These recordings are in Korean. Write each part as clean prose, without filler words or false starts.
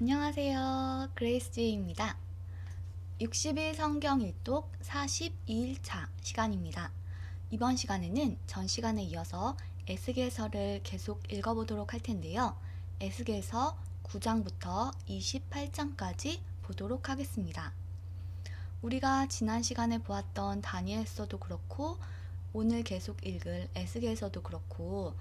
안녕하세요. 그레이스지입니다. 60일 성경 일독 42일차 시간입니다. 이번 시간에는 전 시간에 이어서 에스겔서를 계속 읽어보도록 할 텐데요. 에스겔서 9장부터 28장까지 보도록 하겠습니다. 우리가 지난 시간에 보았던 다니엘서도 그렇고 오늘 계속 읽을 에스겔서도 그렇고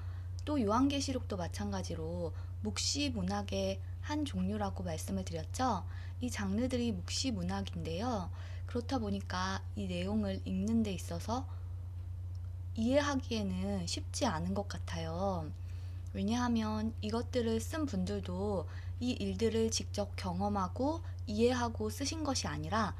또 요한계시록도 마찬가지로 묵시 문학의 한 종류라고 말씀을 드렸죠. 이 장르들이 묵시 문학인데요. 그렇다 보니까 이 내용을 읽는 데 있어서 이해하기에는 쉽지 않은 것 같아요. 왜냐하면 이것들을 쓴 분들도 이 일들을 직접 경험하고 이해하고 쓰신 것이 아니라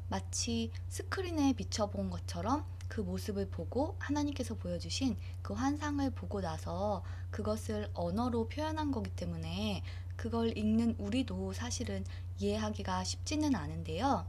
마치 스크린에 비춰본 것처럼 그 모습을 보고 하나님께서 보여주신 그 환상을 보고 나서 그것을 언어로 표현한 거기 때문에 그걸 읽는 우리도 사실은 이해하기가 쉽지는 않은데요.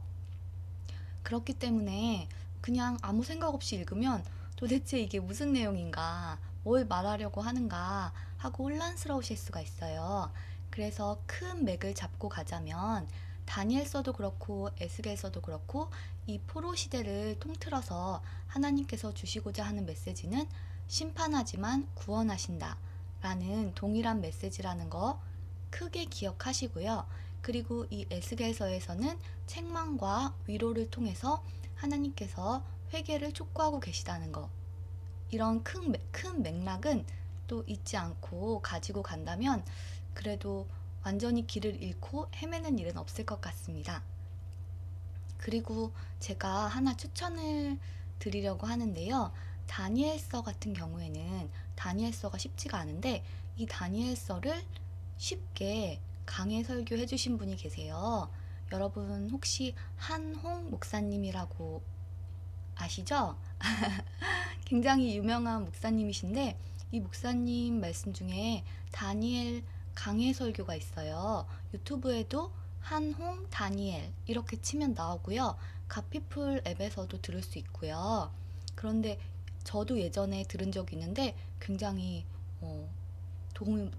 그렇기 때문에 그냥 아무 생각 없이 읽으면 도대체 이게 무슨 내용인가, 뭘 말하려고 하는가 하고 혼란스러우실 수가 있어요. 그래서 큰 맥을 잡고 가자면 다니엘서도 그렇고 에스겔서도 그렇고 이 포로 시대를 통틀어서 하나님께서 주시고자 하는 메시지는 심판하지만 구원하신다 라는 동일한 메시지라는 거 크게 기억하시고요. 그리고 이 에스겔서에서는 책망과 위로를 통해서 하나님께서 회개를 촉구하고 계시다는 거, 이런 큰 맥락은 또 잊지 않고 가지고 간다면 그래도 완전히 길을 잃고 헤매는 일은 없을 것 같습니다. 그리고 제가 하나 추천을 드리려고 하는데요. 다니엘서 같은 경우에는 다니엘서가 쉽지가 않은데 이 다니엘서를 쉽게 강해 설교해 주신 분이 계세요. 여러분 혹시 한홍 목사님이라고 아시죠? 굉장히 유명한 목사님이신데 이 목사님 말씀 중에 다니엘 강해 설교가 있어요. 유튜브에도 한홍 다니엘 이렇게 치면 나오고요. 가피풀 앱에서도 들을 수 있고요. 그런데 저도 예전에 들은 적이 있는데 굉장히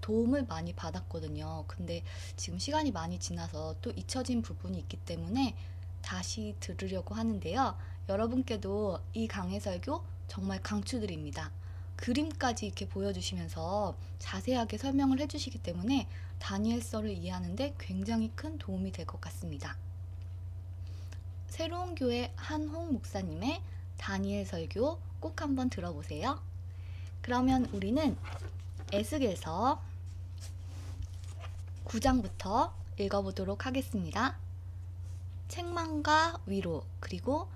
도움을 많이 받았거든요. 근데 지금 시간이 많이 지나서 또 잊혀진 부분이 있기 때문에 다시 들으려고 하는데요. 여러분께도 이 강해 설교 정말 강추드립니다. 그림까지 이렇게 보여주시면서 자세하게 설명을 해주시기 때문에 다니엘서를 이해하는데 굉장히 큰 도움이 될 것 같습니다. 새로운 교회 한홍 목사님의 다니엘 설교 꼭 한번 들어보세요. 그러면 우리는 에스겔서 9장부터 읽어보도록 하겠습니다. 책망과 위로, 그리고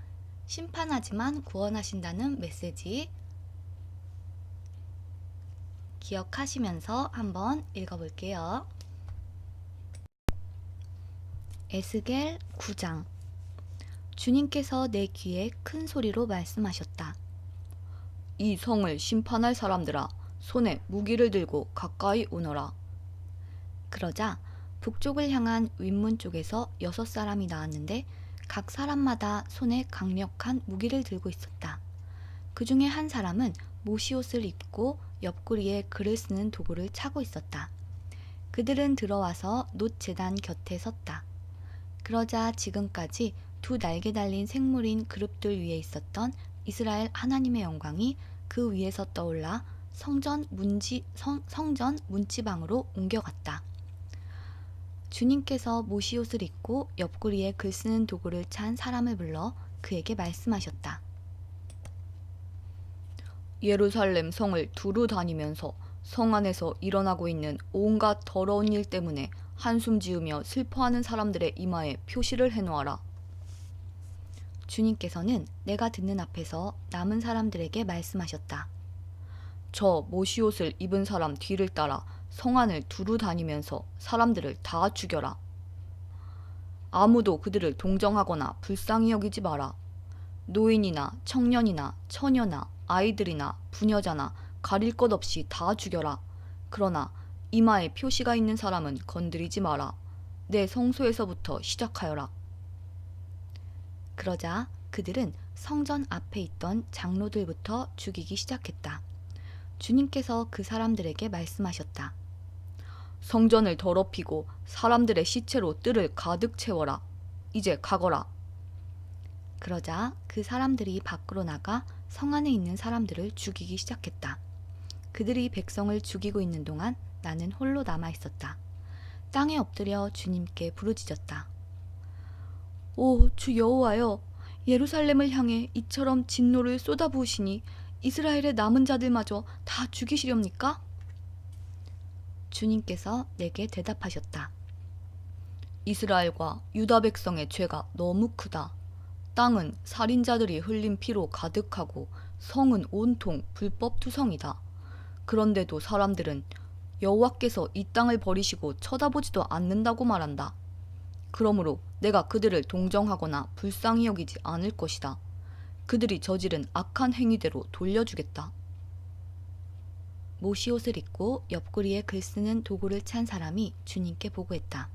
심판하지만 구원하신다는 메시지 기억하시면서 한번 읽어볼게요. 에스겔 9장. 주님께서 내 귀에 큰 소리로 말씀하셨다. 이 성을 심판할 사람들아, 손에 무기를 들고 가까이 오너라. 그러자 북쪽을 향한 윗문 쪽에서 6사람이 나왔는데 각 사람마다 손에 강력한 무기를 들고 있었다. 그 중에 한 사람은 모시옷을 입고 옆구리에 글을 쓰는 도구를 차고 있었다. 그들은 들어와서 놋 제단 곁에 섰다. 그러자 지금까지 두 날개 달린 생물인 그룹들 위에 있었던 이스라엘 하나님의 영광이 그 위에서 떠올라 성전 문지방으로 옮겨갔다. 주님께서 모시옷을 입고 옆구리에 글 쓰는 도구를 찬 사람을 불러 그에게 말씀하셨다. 예루살렘 성을 두루 다니면서 성 안에서 일어나고 있는 온갖 더러운 일 때문에 한숨 지으며 슬퍼하는 사람들의 이마에 표시를 해놓아라. 주님께서는 내가 듣는 앞에서 남은 사람들에게 말씀하셨다. 저 모시옷을 입은 사람 뒤를 따라 성 안을 두루 다니면서 사람들을 다 죽여라. 아무도 그들을 동정하거나 불쌍히 여기지 마라. 노인이나 청년이나 처녀나 아이들이나 부녀자나 가릴 것 없이 다 죽여라. 그러나 이마에 표시가 있는 사람은 건드리지 마라. 내 성소에서부터 시작하여라. 그러자 그들은 성전 앞에 있던 장로들부터 죽이기 시작했다. 주님께서 그 사람들에게 말씀하셨다. 성전을 더럽히고 사람들의 시체로 뜰을 가득 채워라. 이제 가거라. 그러자 그 사람들이 밖으로 나가 성 안에 있는 사람들을 죽이기 시작했다. 그들이 백성을 죽이고 있는 동안 나는 홀로 남아 있었다. 땅에 엎드려 주님께 부르짖었다. 오, 주 여호와여, 예루살렘을 향해 이처럼 진노를 쏟아부으시니 이스라엘의 남은 자들마저 다 죽이시렵니까? 주님께서 내게 대답하셨다. 이스라엘과 유다 백성의 죄가 너무 크다. 땅은 살인자들이 흘린 피로 가득하고 성은 온통 불법투성이다. 그런데도 사람들은 여호와께서 이 땅을 버리시고 쳐다보지도 않는다고 말한다. 그러므로 내가 그들을 동정하거나 불쌍히 여기지 않을 것이다. 그들이 저지른 악한 행위대로 돌려주겠다. 모시옷을 입고 옆구리에 글 쓰는 도구를 찬 사람이 주님께 보고했다.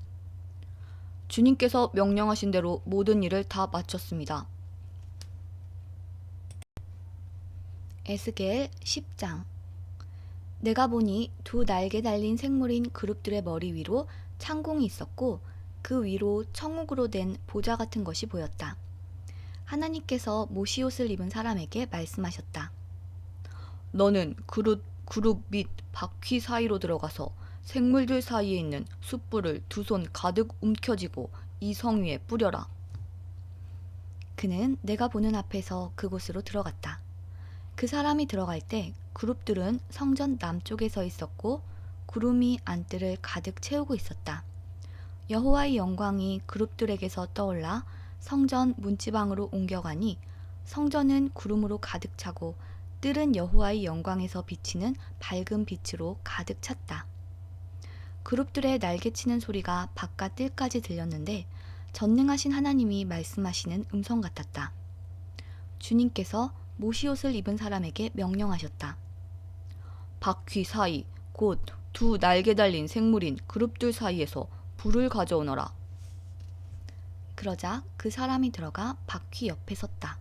주님께서 명령하신 대로 모든 일을 다 마쳤습니다. 에스겔 10장. 내가 보니 두 날개 달린 생물인 그룹들의 머리 위로 창공이 있었고 그 위로 청옥으로 된 보좌 같은 것이 보였다. 하나님께서 모시옷을 입은 사람에게 말씀하셨다. 너는 그룹 및 바퀴 사이로 들어가서 생물들 사이에 있는 숯불을 두 손 가득 움켜쥐고 이 성 위에 뿌려라. 그는 내가 보는 앞에서 그곳으로 들어갔다. 그 사람이 들어갈 때 그룹들은 성전 남쪽에 서 있었고 구름이 안뜰을 가득 채우고 있었다. 여호와의 영광이 그룹들에게서 떠올라 성전 문지방으로 옮겨가니 성전은 구름으로 가득 차고 뜰은 여호와의 영광에서 비치는 밝은 빛으로 가득 찼다. 그룹들의 날개치는 소리가 바깥 뜰까지 들렸는데 전능하신 하나님이 말씀하시는 음성 같았다. 주님께서 모시옷을 입은 사람에게 명령하셨다. 바퀴 사이, 곧 두 날개 달린 생물인 그룹들 사이에서 불을 가져오너라. 그러자 그 사람이 들어가 바퀴 옆에 섰다.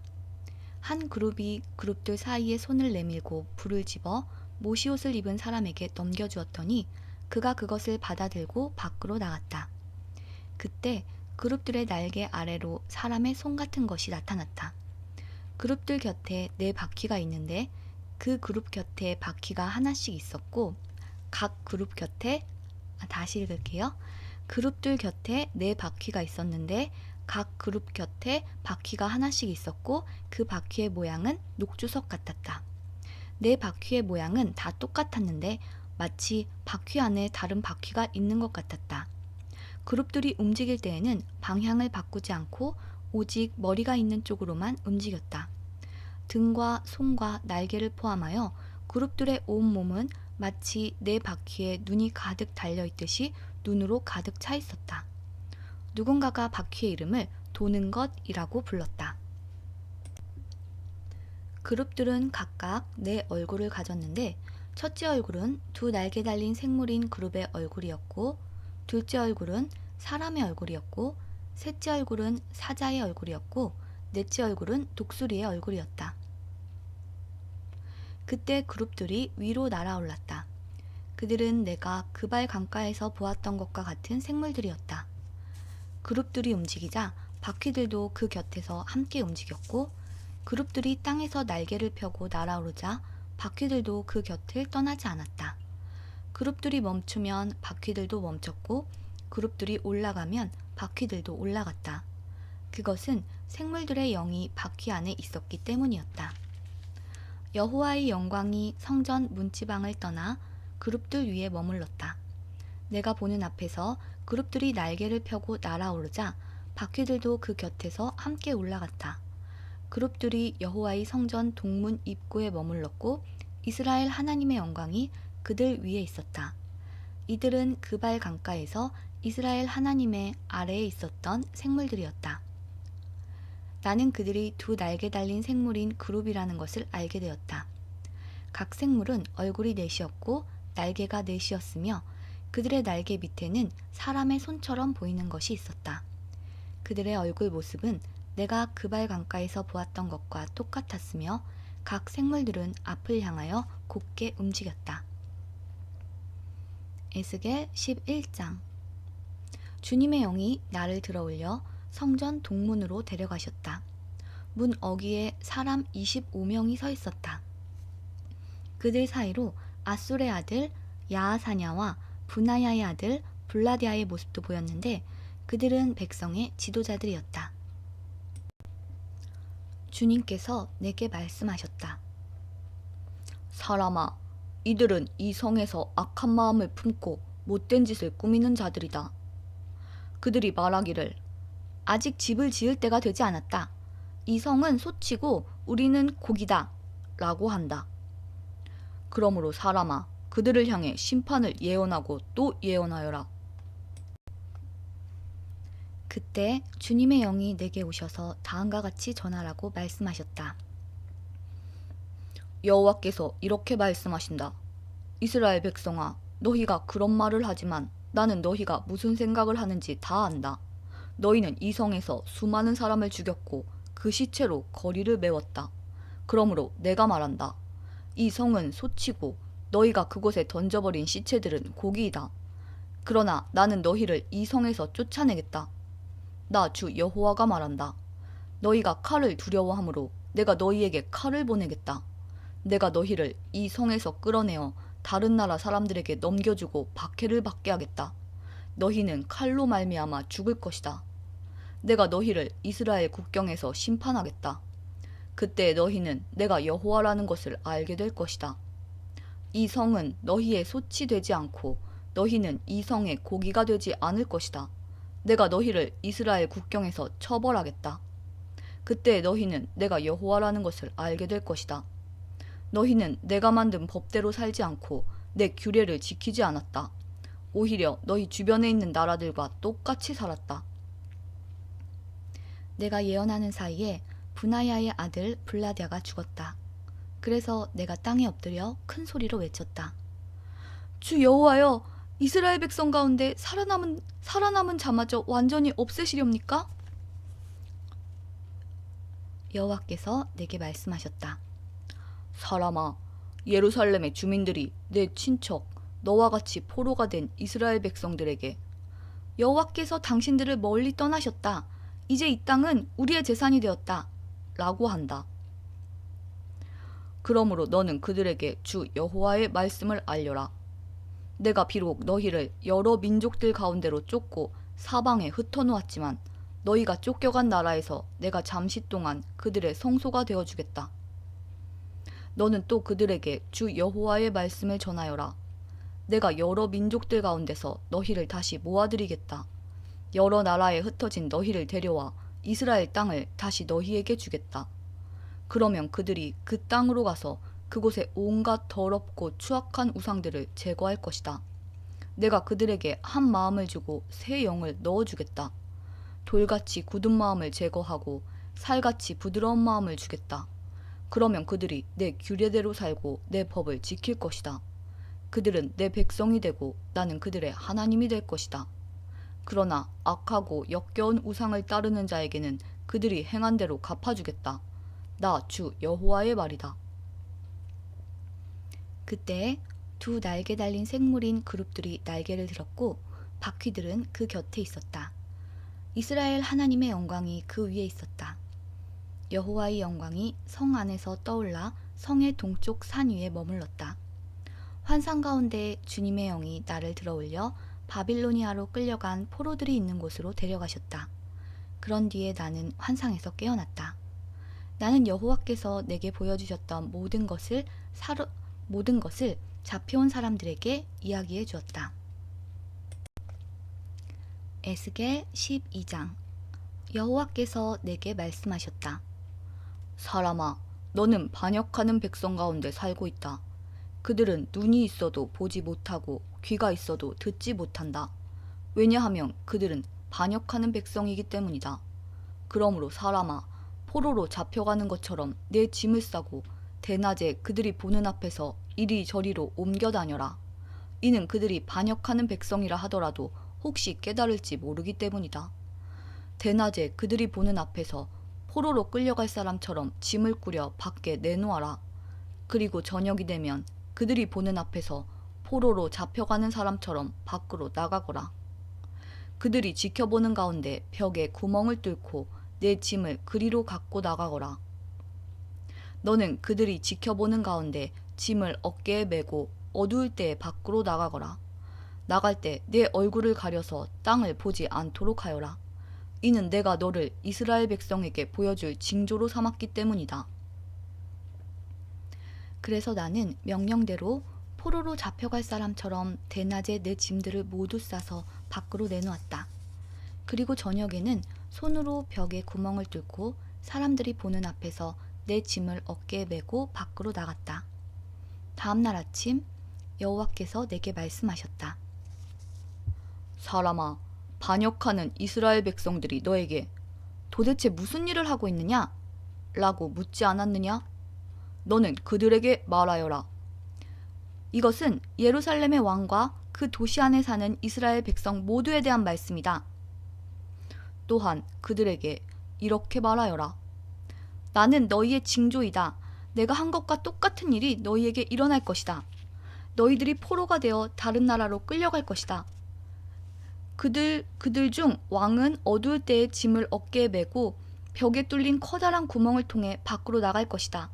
한 그룹이 그룹들 사이에 손을 내밀고 불을 집어 모시옷을 입은 사람에게 넘겨주었더니 그가 그것을 받아들고 밖으로 나갔다. 그때 그룹들의 날개 아래로 사람의 손 같은 것이 나타났다. 그룹들 곁에 네 바퀴가 있는데 그 그룹 곁에 바퀴가 하나씩 있었고 각 그룹 곁에 다시 읽을게요. 그룹들 곁에 네 바퀴가 있었는데 각 그룹 곁에 바퀴가 하나씩 있었고 그 바퀴의 모양은 녹주석 같았다. 네 바퀴의 모양은 다 똑같았는데 마치 바퀴 안에 다른 바퀴가 있는 것 같았다. 그룹들이 움직일 때에는 방향을 바꾸지 않고 오직 머리가 있는 쪽으로만 움직였다. 등과 손과 날개를 포함하여 그룹들의 온몸은 마치 네 바퀴에 눈이 가득 달려있듯이 눈으로 가득 차 있었다. 누군가가 바퀴의 이름을 도는 것이라고 불렀다. 그룹들은 각각 네 얼굴을 가졌는데 첫째 얼굴은 두 날개 달린 생물인 그룹의 얼굴이었고 둘째 얼굴은 사람의 얼굴이었고 셋째 얼굴은 사자의 얼굴이었고 넷째 얼굴은 독수리의 얼굴이었다. 그때 그룹들이 위로 날아올랐다. 그들은 내가 그발 강가에서 보았던 것과 같은 생물들이었다. 그룹들이 움직이자 바퀴들도 그 곁에서 함께 움직였고 그룹들이 땅에서 날개를 펴고 날아오르자 바퀴들도 그 곁을 떠나지 않았다. 그룹들이 멈추면 바퀴들도 멈췄고 그룹들이 올라가면 바퀴들도 올라갔다. 그것은 생물들의 영이 바퀴 안에 있었기 때문이었다. 여호와의 영광이 성전 문지방을 떠나 그룹들 위에 머물렀다. 내가 보는 앞에서 그룹들이 날개를 펴고 날아오르자 바퀴들도 그 곁에서 함께 올라갔다. 그룹들이 여호와의 성전 동문 입구에 머물렀고 이스라엘 하나님의 영광이 그들 위에 있었다. 이들은 그발 강가에서 이스라엘 하나님의 아래에 있었던 생물들이었다. 나는 그들이 두 날개 달린 생물인 그룹이라는 것을 알게 되었다. 각 생물은 얼굴이 넷이었고 날개가 넷이었으며 그들의 날개 밑에는 사람의 손처럼 보이는 것이 있었다. 그들의 얼굴 모습은 내가 그발 강가에서 보았던 것과 똑같았으며 각 생물들은 앞을 향하여 곧게 움직였다. 에스겔 11장. 주님의 영이 나를 들어올려 성전 동문으로 데려가셨다. 문 어귀에 사람 25명이 서 있었다. 그들 사이로 아술의 아들 야하사냐와 분하야의 아들 블라디아의 모습도 보였는데 그들은 백성의 지도자들이었다. 주님께서 내게 말씀하셨다. 사람아, 이들은 이 성에서 악한 마음을 품고 못된 짓을 꾸미는 자들이다. 그들이 말하기를 아직 집을 지을 때가 되지 않았다. 이 성은 솥이고 우리는 고기다. 라고 한다. 그러므로 사람아, 그들을 향해 심판을 예언하고 또 예언하여라. 그때 주님의 영이 내게 오셔서 다음과 같이 전하라고 말씀하셨다. 여호와께서 이렇게 말씀하신다. 이스라엘 백성아, 너희가 그런 말을 하지만 나는 너희가 무슨 생각을 하는지 다 안다. 너희는 이 성에서 수많은 사람을 죽였고 그 시체로 거리를 메웠다. 그러므로 내가 말한다. 이 성은 솥이고 너희가 그곳에 던져버린 시체들은 고기이다. 그러나 나는 너희를 이 성에서 쫓아내겠다. 나 주 여호와가 말한다. 너희가 칼을 두려워하므로 내가 너희에게 칼을 보내겠다. 내가 너희를 이 성에서 끌어내어 다른 나라 사람들에게 넘겨주고 박해를 받게 하겠다. 너희는 칼로 말미암아 죽을 것이다. 내가 너희를 이스라엘 국경에서 심판하겠다. 그때 너희는 내가 여호와라는 것을 알게 될 것이다. 이 성은 너희의 솥이 되지 않고 너희는 이 성의 고기가 되지 않을 것이다. 내가 너희를 이스라엘 국경에서 처벌하겠다. 그때 너희는 내가 여호와라는 것을 알게 될 것이다. 너희는 내가 만든 법대로 살지 않고 내 규례를 지키지 않았다. 오히려 너희 주변에 있는 나라들과 똑같이 살았다. 내가 예언하는 사이에 분하야의 아들 블라디아가 죽었다. 그래서 내가 땅에 엎드려 큰 소리로 외쳤다. 주 여호와여, 이스라엘 백성 가운데 살아남은 자마저 완전히 없애시렵니까? 여호와께서 내게 말씀하셨다. 사람아, 예루살렘의 주민들이 내 친척 너와 같이 포로가 된 이스라엘 백성들에게 여호와께서 당신들을 멀리 떠나셨다. 이제 이 땅은 우리의 재산이 되었다. 라고 한다. 그러므로 너는 그들에게 주 여호와의 말씀을 알려라. 내가 비록 너희를 여러 민족들 가운데로 쫓고 사방에 흩어놓았지만 너희가 쫓겨간 나라에서 내가 잠시 동안 그들의 성소가 되어주겠다. 너는 또 그들에게 주 여호와의 말씀을 전하여라. 내가 여러 민족들 가운데서 너희를 다시 모아들이겠다. 여러 나라에 흩어진 너희를 데려와 이스라엘 땅을 다시 너희에게 주겠다. 그러면 그들이 그 땅으로 가서 그곳에 온갖 더럽고 추악한 우상들을 제거할 것이다. 내가 그들에게 한 마음을 주고 새 영을 넣어주겠다. 돌같이 굳은 마음을 제거하고 살같이 부드러운 마음을 주겠다. 그러면 그들이 내 규례대로 살고 내 법을 지킬 것이다. 그들은 내 백성이 되고 나는 그들의 하나님이 될 것이다. 그러나 악하고 역겨운 우상을 따르는 자에게는 그들이 행한 대로 갚아주겠다. 나 주 여호와의 말이다. 그때 두 날개 달린 생물인 그룹들이 날개를 들었고 바퀴들은 그 곁에 있었다. 이스라엘 하나님의 영광이 그 위에 있었다. 여호와의 영광이 성 안에서 떠올라 성의 동쪽 산 위에 머물렀다. 환상 가운데 주님의 영이 나를 들어올려 바빌로니아로 끌려간 포로들이 있는 곳으로 데려가셨다. 그런 뒤에 나는 환상에서 깨어났다. 나는 여호와께서 내게 보여주셨던 모든 것을 잡혀온 사람들에게 이야기해 주었다. 에스겔 12장. 여호와께서 내게 말씀하셨다. 사람아, 너는 반역하는 백성 가운데 살고 있다. 그들은 눈이 있어도 보지 못하고 귀가 있어도 듣지 못한다. 왜냐하면 그들은 반역하는 백성이기 때문이다. 그러므로 사람아, 포로로 잡혀가는 것처럼 내 짐을 싸고 대낮에 그들이 보는 앞에서 이리저리로 옮겨 다녀라. 이는 그들이 반역하는 백성이라 하더라도 혹시 깨달을지 모르기 때문이다. 대낮에 그들이 보는 앞에서 포로로 끌려갈 사람처럼 짐을 꾸려 밖에 내놓아라. 그리고 저녁이 되면 그들이 보는 앞에서 포로로 잡혀가는 사람처럼 밖으로 나가거라. 그들이 지켜보는 가운데 벽에 구멍을 뚫고 내 짐을 그리로 갖고 나가거라. 너는 그들이 지켜보는 가운데 짐을 어깨에 메고 어두울 때에 밖으로 나가거라. 나갈 때 내 얼굴을 가려서 땅을 보지 않도록 하여라. 이는 내가 너를 이스라엘 백성에게 보여줄 징조로 삼았기 때문이다. 그래서 나는 명령대로 포로로 잡혀갈 사람처럼 대낮에 내 짐들을 모두 싸서 밖으로 내놓았다. 그리고 저녁에는 손으로 벽에 구멍을 뚫고 사람들이 보는 앞에서 내 짐을 어깨에 메고 밖으로 나갔다. 다음 날 아침 여호와께서 내게 말씀하셨다. 사람아, 반역하는 이스라엘 백성들이 너에게 도대체 무슨 일을 하고 있느냐? 라고 묻지 않았느냐? 너는 그들에게 말하여라. 이것은 예루살렘의 왕과 그 도시 안에 사는 이스라엘 백성 모두에 대한 말씀이다. 또한 그들에게 이렇게 말하여라. 나는 너희의 징조이다. 내가 한 것과 똑같은 일이 너희에게 일어날 것이다. 너희들이 포로가 되어 다른 나라로 끌려갈 것이다. 그들 중 왕은 어두울 때에 짐을 어깨에 메고 벽에 뚫린 커다란 구멍을 통해 밖으로 나갈 것이다.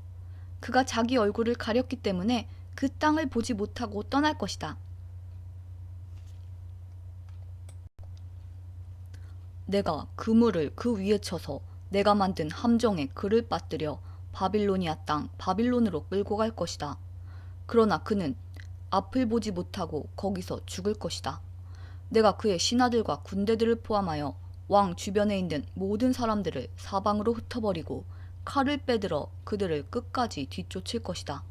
그가 자기 얼굴을 가렸기 때문에 그 땅을 보지 못하고 떠날 것이다. 내가 그물을 그 위에 쳐서 내가 만든 함정에 그를 빠뜨려 바빌로니아 땅 바빌론으로 끌고 갈 것이다. 그러나 그는 앞을 보지 못하고 거기서 죽을 것이다. 내가 그의 신하들과 군대들을 포함하여 왕 주변에 있는 모든 사람들을 사방으로 흩어버리고 칼을 빼들어 그들을 끝까지 뒤쫓을 것이다.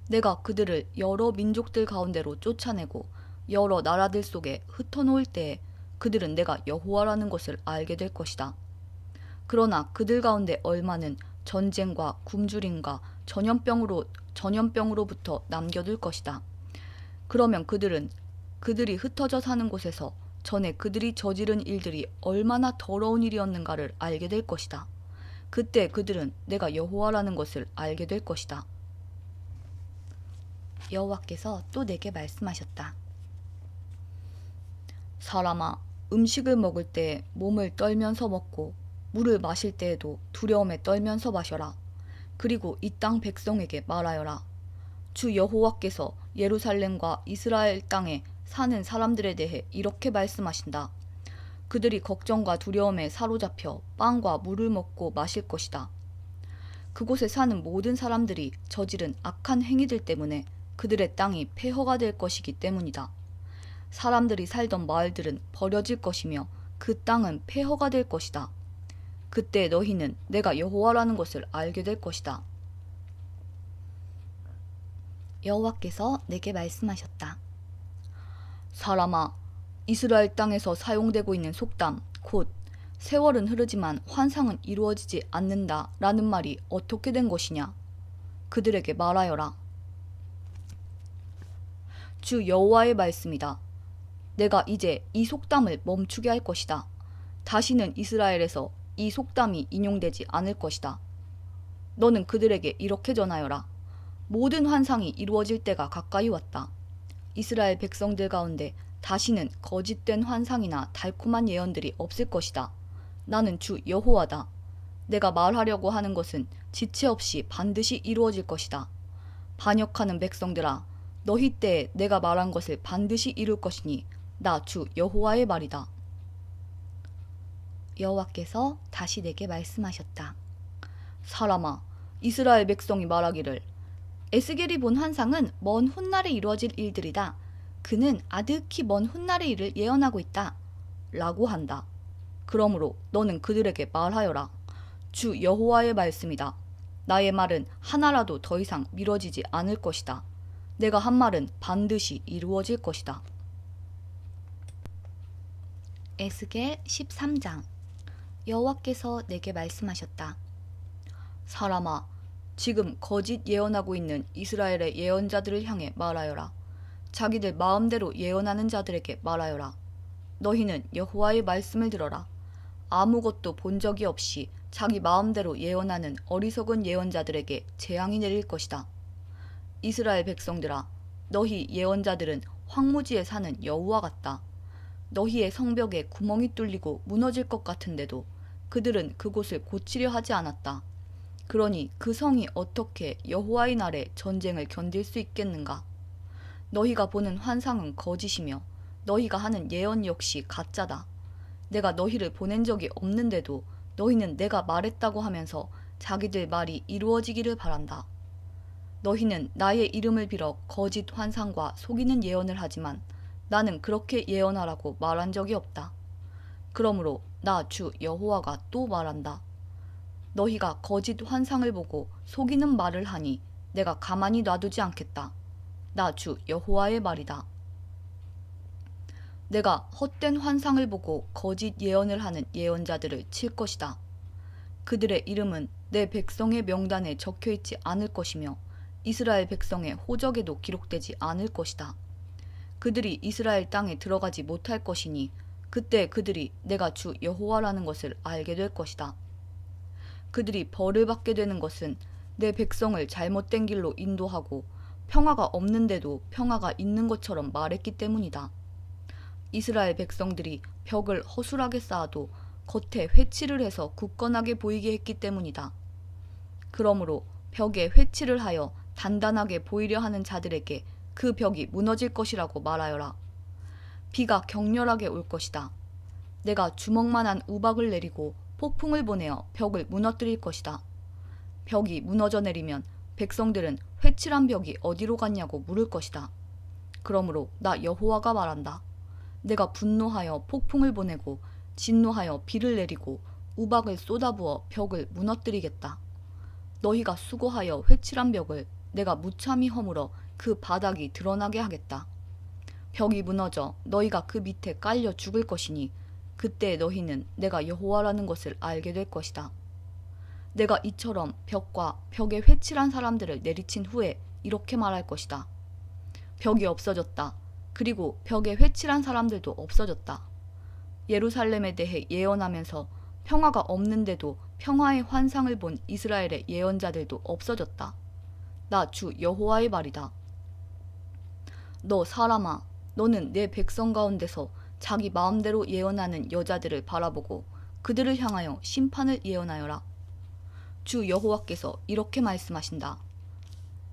내가 그들을 여러 민족들 가운데로 쫓아내고 여러 나라들 속에 흩어놓을 때에 그들은 내가 여호와라는 것을 알게 될 것이다. 그러나 그들 가운데 얼마는 전쟁과 굶주림과 전염병으로부터 남겨둘 것이다. 그러면 그들이 흩어져 사는 곳에서 전에 그들이 저지른 일들이 얼마나 더러운 일이었는가를 알게 될 것이다. 그때 그들은 내가 여호와라는 것을 알게 될 것이다. 여호와께서 또 내게 말씀하셨다. 사람아, 음식을 먹을 때 몸을 떨면서 먹고 물을 마실 때에도 두려움에 떨면서 마셔라. 그리고 이 땅 백성에게 말하여라. 주 여호와께서 예루살렘과 이스라엘 땅에 사는 사람들에 대해 이렇게 말씀하신다. 그들이 걱정과 두려움에 사로잡혀 빵과 물을 먹고 마실 것이다. 그곳에 사는 모든 사람들이 저지른 악한 행위들 때문에 그들의 땅이 폐허가 될 것이기 때문이다. 사람들이 살던 마을들은 버려질 것이며 그 땅은 폐허가 될 것이다. 그때 너희는 내가 여호와라는 것을 알게 될 것이다. 여호와께서 내게 말씀하셨다. 사람아, 이스라엘 땅에서 사용되고 있는 속담, 곧 세월은 흐르지만 환상은 이루어지지 않는다 라는 말이 어떻게 된 것이냐? 그들에게 말하여라. 주 여호와의 말씀이다. 내가 이제 이 속담을 멈추게 할 것이다. 다시는 이스라엘에서 이 속담이 인용되지 않을 것이다. 너는 그들에게 이렇게 전하여라. 모든 환상이 이루어질 때가 가까이 왔다. 이스라엘 백성들 가운데 다시는 거짓된 환상이나 달콤한 예언들이 없을 것이다. 나는 주 여호와다. 내가 말하려고 하는 것은 지체 없이 반드시 이루어질 것이다. 반역하는 백성들아, 너희 때에 내가 말한 것을 반드시 이룰 것이니 나 주 여호와의 말이다. 여호와께서 다시 내게 말씀하셨다. 사람아, 이스라엘 백성이 말하기를 에스겔이 본 환상은 먼 훗날에 이루어질 일들이다. 그는 아득히 먼 훗날의 일을 예언하고 있다. 라고 한다. 그러므로 너는 그들에게 말하여라. 주 여호와의 말씀이다. 나의 말은 하나라도 더 이상 미뤄지지 않을 것이다. 내가 한 말은 반드시 이루어질 것이다. 에스겔 13장. 여호와께서 내게 말씀하셨다. 사람아, 지금 거짓 예언하고 있는 이스라엘의 예언자들을 향해 말하여라. 자기들 마음대로 예언하는 자들에게 말하여라. 너희는 여호와의 말씀을 들어라. 아무것도 본 적이 없이 자기 마음대로 예언하는 어리석은 예언자들에게 재앙이 내릴 것이다. 이스라엘 백성들아, 너희 예언자들은 황무지에 사는 여우와 같다. 너희의 성벽에 구멍이 뚫리고 무너질 것 같은데도 그들은 그곳을 고치려 하지 않았다. 그러니 그 성이 어떻게 여호와의 날에 전쟁을 견딜 수 있겠는가? 너희가 보는 환상은 거짓이며 너희가 하는 예언 역시 가짜다. 내가 너희를 보낸 적이 없는데도 너희는 내가 말했다고 하면서 자기들 말이 이루어지기를 바란다. 너희는 나의 이름을 빌어 거짓 환상과 속이는 예언을 하지만 나는 그렇게 예언하라고 말한 적이 없다. 그러므로 나 주 여호와가 또 말한다. 너희가 거짓 환상을 보고 속이는 말을 하니 내가 가만히 놔두지 않겠다. 나 주 여호와의 말이다. 내가 헛된 환상을 보고 거짓 예언을 하는 예언자들을 칠 것이다. 그들의 이름은 내 백성의 명단에 적혀 있지 않을 것이며 이스라엘 백성의 호적에도 기록되지 않을 것이다. 그들이 이스라엘 땅에 들어가지 못할 것이니 그때 그들이 내가 주 여호와라는 것을 알게 될 것이다. 그들이 벌을 받게 되는 것은 내 백성을 잘못된 길로 인도하고 평화가 없는데도 평화가 있는 것처럼 말했기 때문이다. 이스라엘 백성들이 벽을 허술하게 쌓아도 겉에 회칠을 해서 굳건하게 보이게 했기 때문이다. 그러므로 벽에 회칠을 하여 단단하게 보이려 하는 자들에게 그 벽이 무너질 것이라고 말하여라. 비가 격렬하게 올 것이다. 내가 주먹만한 우박을 내리고 폭풍을 보내어 벽을 무너뜨릴 것이다. 벽이 무너져 내리면 백성들은 회칠한 벽이 어디로 갔냐고 물을 것이다. 그러므로 나 여호와가 말한다. 내가 분노하여 폭풍을 보내고 진노하여 비를 내리고 우박을 쏟아부어 벽을 무너뜨리겠다. 너희가 수고하여 회칠한 벽을 내가 무참히 허물어 그 바닥이 드러나게 하겠다. 벽이 무너져 너희가 그 밑에 깔려 죽을 것이니 그때 너희는 내가 여호와라는 것을 알게 될 것이다. 내가 이처럼 벽과 벽에 회칠한 사람들을 내리친 후에 이렇게 말할 것이다. 벽이 없어졌다. 그리고 벽에 회칠한 사람들도 없어졌다. 예루살렘에 대해 예언하면서 평화가 없는데도 평화의 환상을 본 이스라엘의 예언자들도 없어졌다. 나 주 여호와의 말이다. 너 사람아, 너는 내 백성 가운데서 자기 마음대로 예언하는 여자들을 바라보고 그들을 향하여 심판을 예언하여라. 주 여호와께서 이렇게 말씀하신다.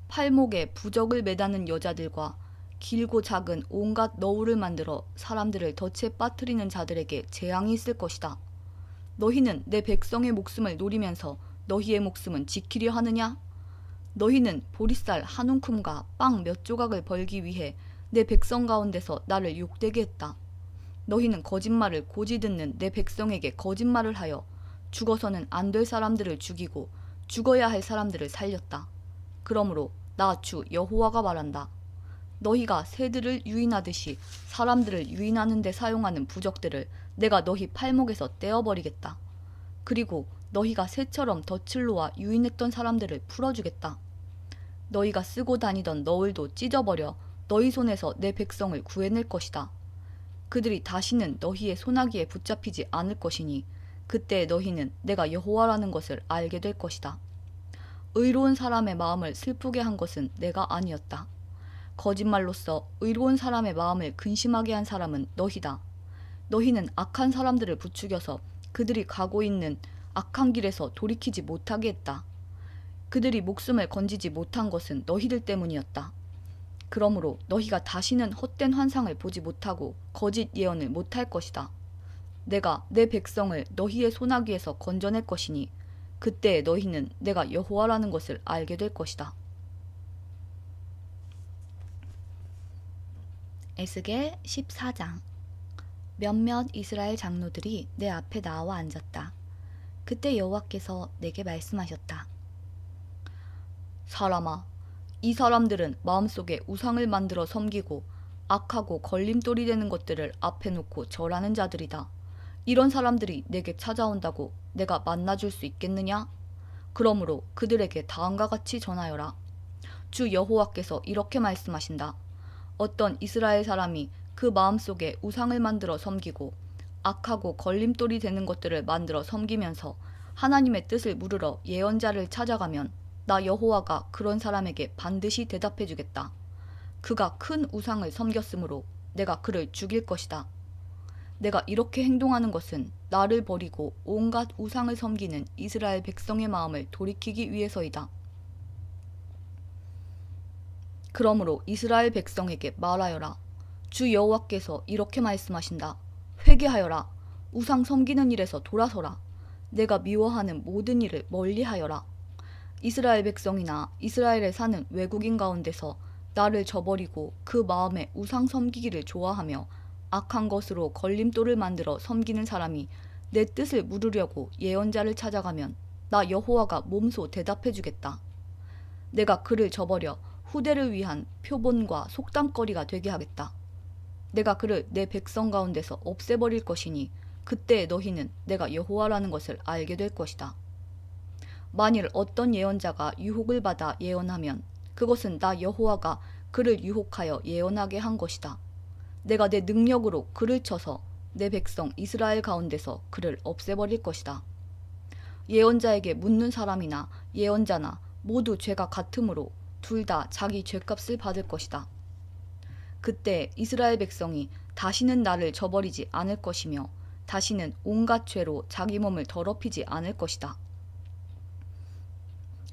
팔목에 부적을 매다는 여자들과 길고 작은 온갖 너울을 만들어 사람들을 덫에 빠뜨리는 자들에게 재앙이 있을 것이다. 너희는 내 백성의 목숨을 노리면서 너희의 목숨은 지키려 하느냐? 너희는 보리쌀 한 움큼과 빵 몇 조각을 벌기 위해 내 백성 가운데서 나를 욕되게 했다. 너희는 거짓말을 고지 듣는 내 백성에게 거짓말을 하여 죽어서는 안 될 사람들을 죽이고 죽어야 할 사람들을 살렸다. 그러므로 나 주 여호와가 말한다. 너희가 새들을 유인하듯이 사람들을 유인하는 데 사용하는 부적들을 내가 너희 팔목에서 떼어버리겠다. 그리고 너희가 새처럼 덫을 놓아 유인했던 사람들을 풀어주겠다. 너희가 쓰고 다니던 너울도 찢어버려 너희 손에서 내 백성을 구해낼 것이다. 그들이 다시는 너희의 소나기에 붙잡히지 않을 것이니 그때 너희는 내가 여호와라는 것을 알게 될 것이다. 의로운 사람의 마음을 슬프게 한 것은 내가 아니었다. 거짓말로써 의로운 사람의 마음을 근심하게 한 사람은 너희다. 너희는 악한 사람들을 부추겨서 그들이 가고 있는 악한 길에서 돌이키지 못하게 했다. 그들이 목숨을 건지지 못한 것은 너희들 때문이었다. 그러므로 너희가 다시는 헛된 환상을 보지 못하고 거짓 예언을 못할 것이다. 내가 내 백성을 너희의 소나기에서 건져낼 것이니 그때 너희는 내가 여호와라는 것을 알게 될 것이다. 에스겔 14장. 몇몇 이스라엘 장로들이 내 앞에 나와 앉았다. 그때 여호와께서 내게 말씀하셨다. 사람아, 이 사람들은 마음속에 우상을 만들어 섬기고 악하고 걸림돌이 되는 것들을 앞에 놓고 절하는 자들이다. 이런 사람들이 내게 찾아온다고 내가 만나줄 수 있겠느냐? 그러므로 그들에게 다음과 같이 전하여라. 주 여호와께서 이렇게 말씀하신다. 어떤 이스라엘 사람이 그 마음속에 우상을 만들어 섬기고 악하고 걸림돌이 되는 것들을 만들어 섬기면서 하나님의 뜻을 물으러 예언자를 찾아가면 나 여호와가 그런 사람에게 반드시 대답해 주겠다. 그가 큰 우상을 섬겼으므로 내가 그를 죽일 것이다. 내가 이렇게 행동하는 것은 나를 버리고 온갖 우상을 섬기는 이스라엘 백성의 마음을 돌이키기 위해서이다. 그러므로 이스라엘 백성에게 말하여라. 주 여호와께서 이렇게 말씀하신다. 회개하여라. 우상 섬기는 일에서 돌아서라. 내가 미워하는 모든 일을 멀리하여라. 이스라엘 백성이나 이스라엘에 사는 외국인 가운데서 나를 저버리고 그 마음에 우상 섬기기를 좋아하며 악한 것으로 걸림돌을 만들어 섬기는 사람이 내 뜻을 물으려고 예언자를 찾아가면 나 여호와가 몸소 대답해 주겠다. 내가 그를 저버려 후대를 위한 표본과 속담거리가 되게 하겠다. 내가 그를 내 백성 가운데서 없애버릴 것이니 그때 너희는 내가 여호와라는 것을 알게 될 것이다. 만일 어떤 예언자가 유혹을 받아 예언하면 그것은 나 여호와가 그를 유혹하여 예언하게 한 것이다. 내가 내 능력으로 그를 쳐서 내 백성 이스라엘 가운데서 그를 없애버릴 것이다. 예언자에게 묻는 사람이나 예언자나 모두 죄가 같으므로 둘 다 자기 죄값을 받을 것이다. 그때 이스라엘 백성이 다시는 나를 저버리지 않을 것이며 다시는 온갖 죄로 자기 몸을 더럽히지 않을 것이다.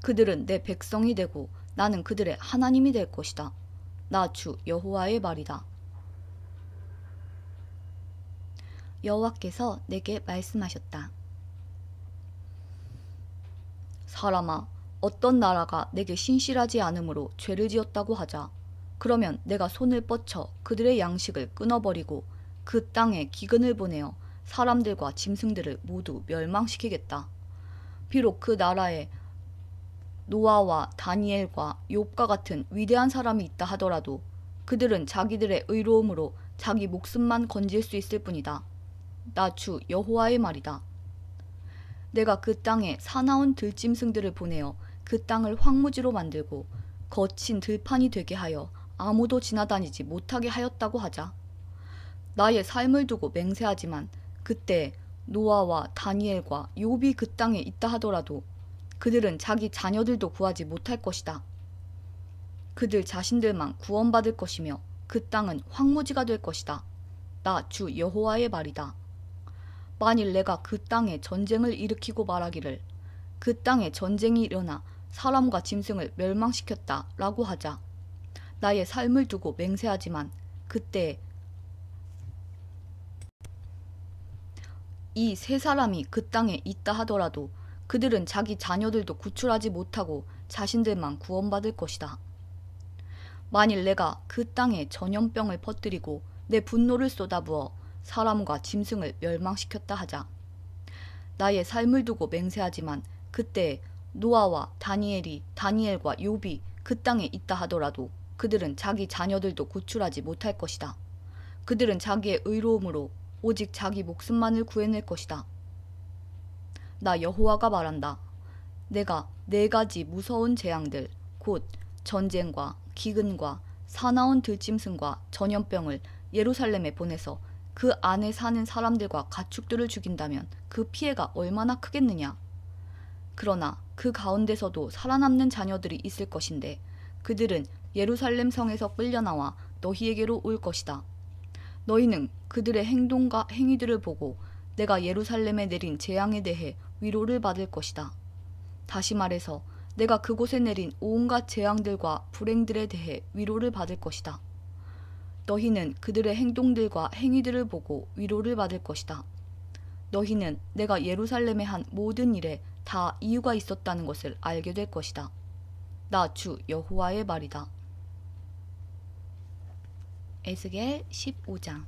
그들은 내 백성이 되고 나는 그들의 하나님이 될 것이다. 나 주 여호와의 말이다. 여호와께서 내게 말씀하셨다. 사람아, 어떤 나라가 내게 신실하지 않으므로 죄를 지었다고 하자. 그러면 내가 손을 뻗쳐 그들의 양식을 끊어버리고 그 땅에 기근을 보내어 사람들과 짐승들을 모두 멸망시키겠다. 비록 그 나라에 노아와 다니엘과 욥과 같은 위대한 사람이 있다 하더라도 그들은 자기들의 의로움으로 자기 목숨만 건질 수 있을 뿐이다. 나 주 여호와의 말이다. 내가 그 땅에 사나운 들짐승들을 보내어 그 땅을 황무지로 만들고 거친 들판이 되게 하여 아무도 지나다니지 못하게 하였다고 하자. 나의 삶을 두고 맹세하지만 그때 노아와 다니엘과 욥이 그 땅에 있다 하더라도 그들은 자기 자녀들도 구하지 못할 것이다. 그들 자신들만 구원받을 것이며 그 땅은 황무지가 될 것이다. 나 주 여호와의 말이다. 만일 내가 그 땅에 전쟁을 일으키고 말하기를 그 땅에 전쟁이 일어나 사람과 짐승을 멸망시켰다 라고 하자. 나의 삶을 두고 맹세하지만 그때 이 세 사람이 그 땅에 있다 하더라도 그들은 자기 자녀들도 구출하지 못하고 자신들만 구원받을 것이다. 만일 내가 그 땅에 전염병을 퍼뜨리고 내 분노를 쏟아부어 사람과 짐승을 멸망시켰다 하자. 나의 삶을 두고 맹세하지만 그때 노아와 다니엘과 욥이 그 땅에 있다 하더라도 그들은 자기 자녀들도 구출하지 못할 것이다. 그들은 자기의 의로움으로 오직 자기 목숨만을 구해낼 것이다. 나 여호와가 말한다. 내가 4가지 무서운 재앙들 곧 전쟁과 기근과 사나운 들짐승과 전염병을 예루살렘에 보내서 그 안에 사는 사람들과 가축들을 죽인다면 그 피해가 얼마나 크겠느냐. 그러나 그 가운데서도 살아남는 자녀들이 있을 것인데 그들은 예루살렘 성에서 끌려나와 너희에게로 올 것이다. 너희는 그들의 행동과 행위들을 보고 내가 예루살렘에 내린 재앙에 대해 위로를 받을 것이다. 다시 말해서 내가 그곳에 내린 온갖 재앙들과 불행들에 대해 위로를 받을 것이다. 너희는 그들의 행동들과 행위들을 보고 위로를 받을 것이다. 너희는 내가 예루살렘에 한 모든 일에 다 이유가 있었다는 것을 알게 될 것이다. 나 주 여호와의 말이다. 에스겔 15장.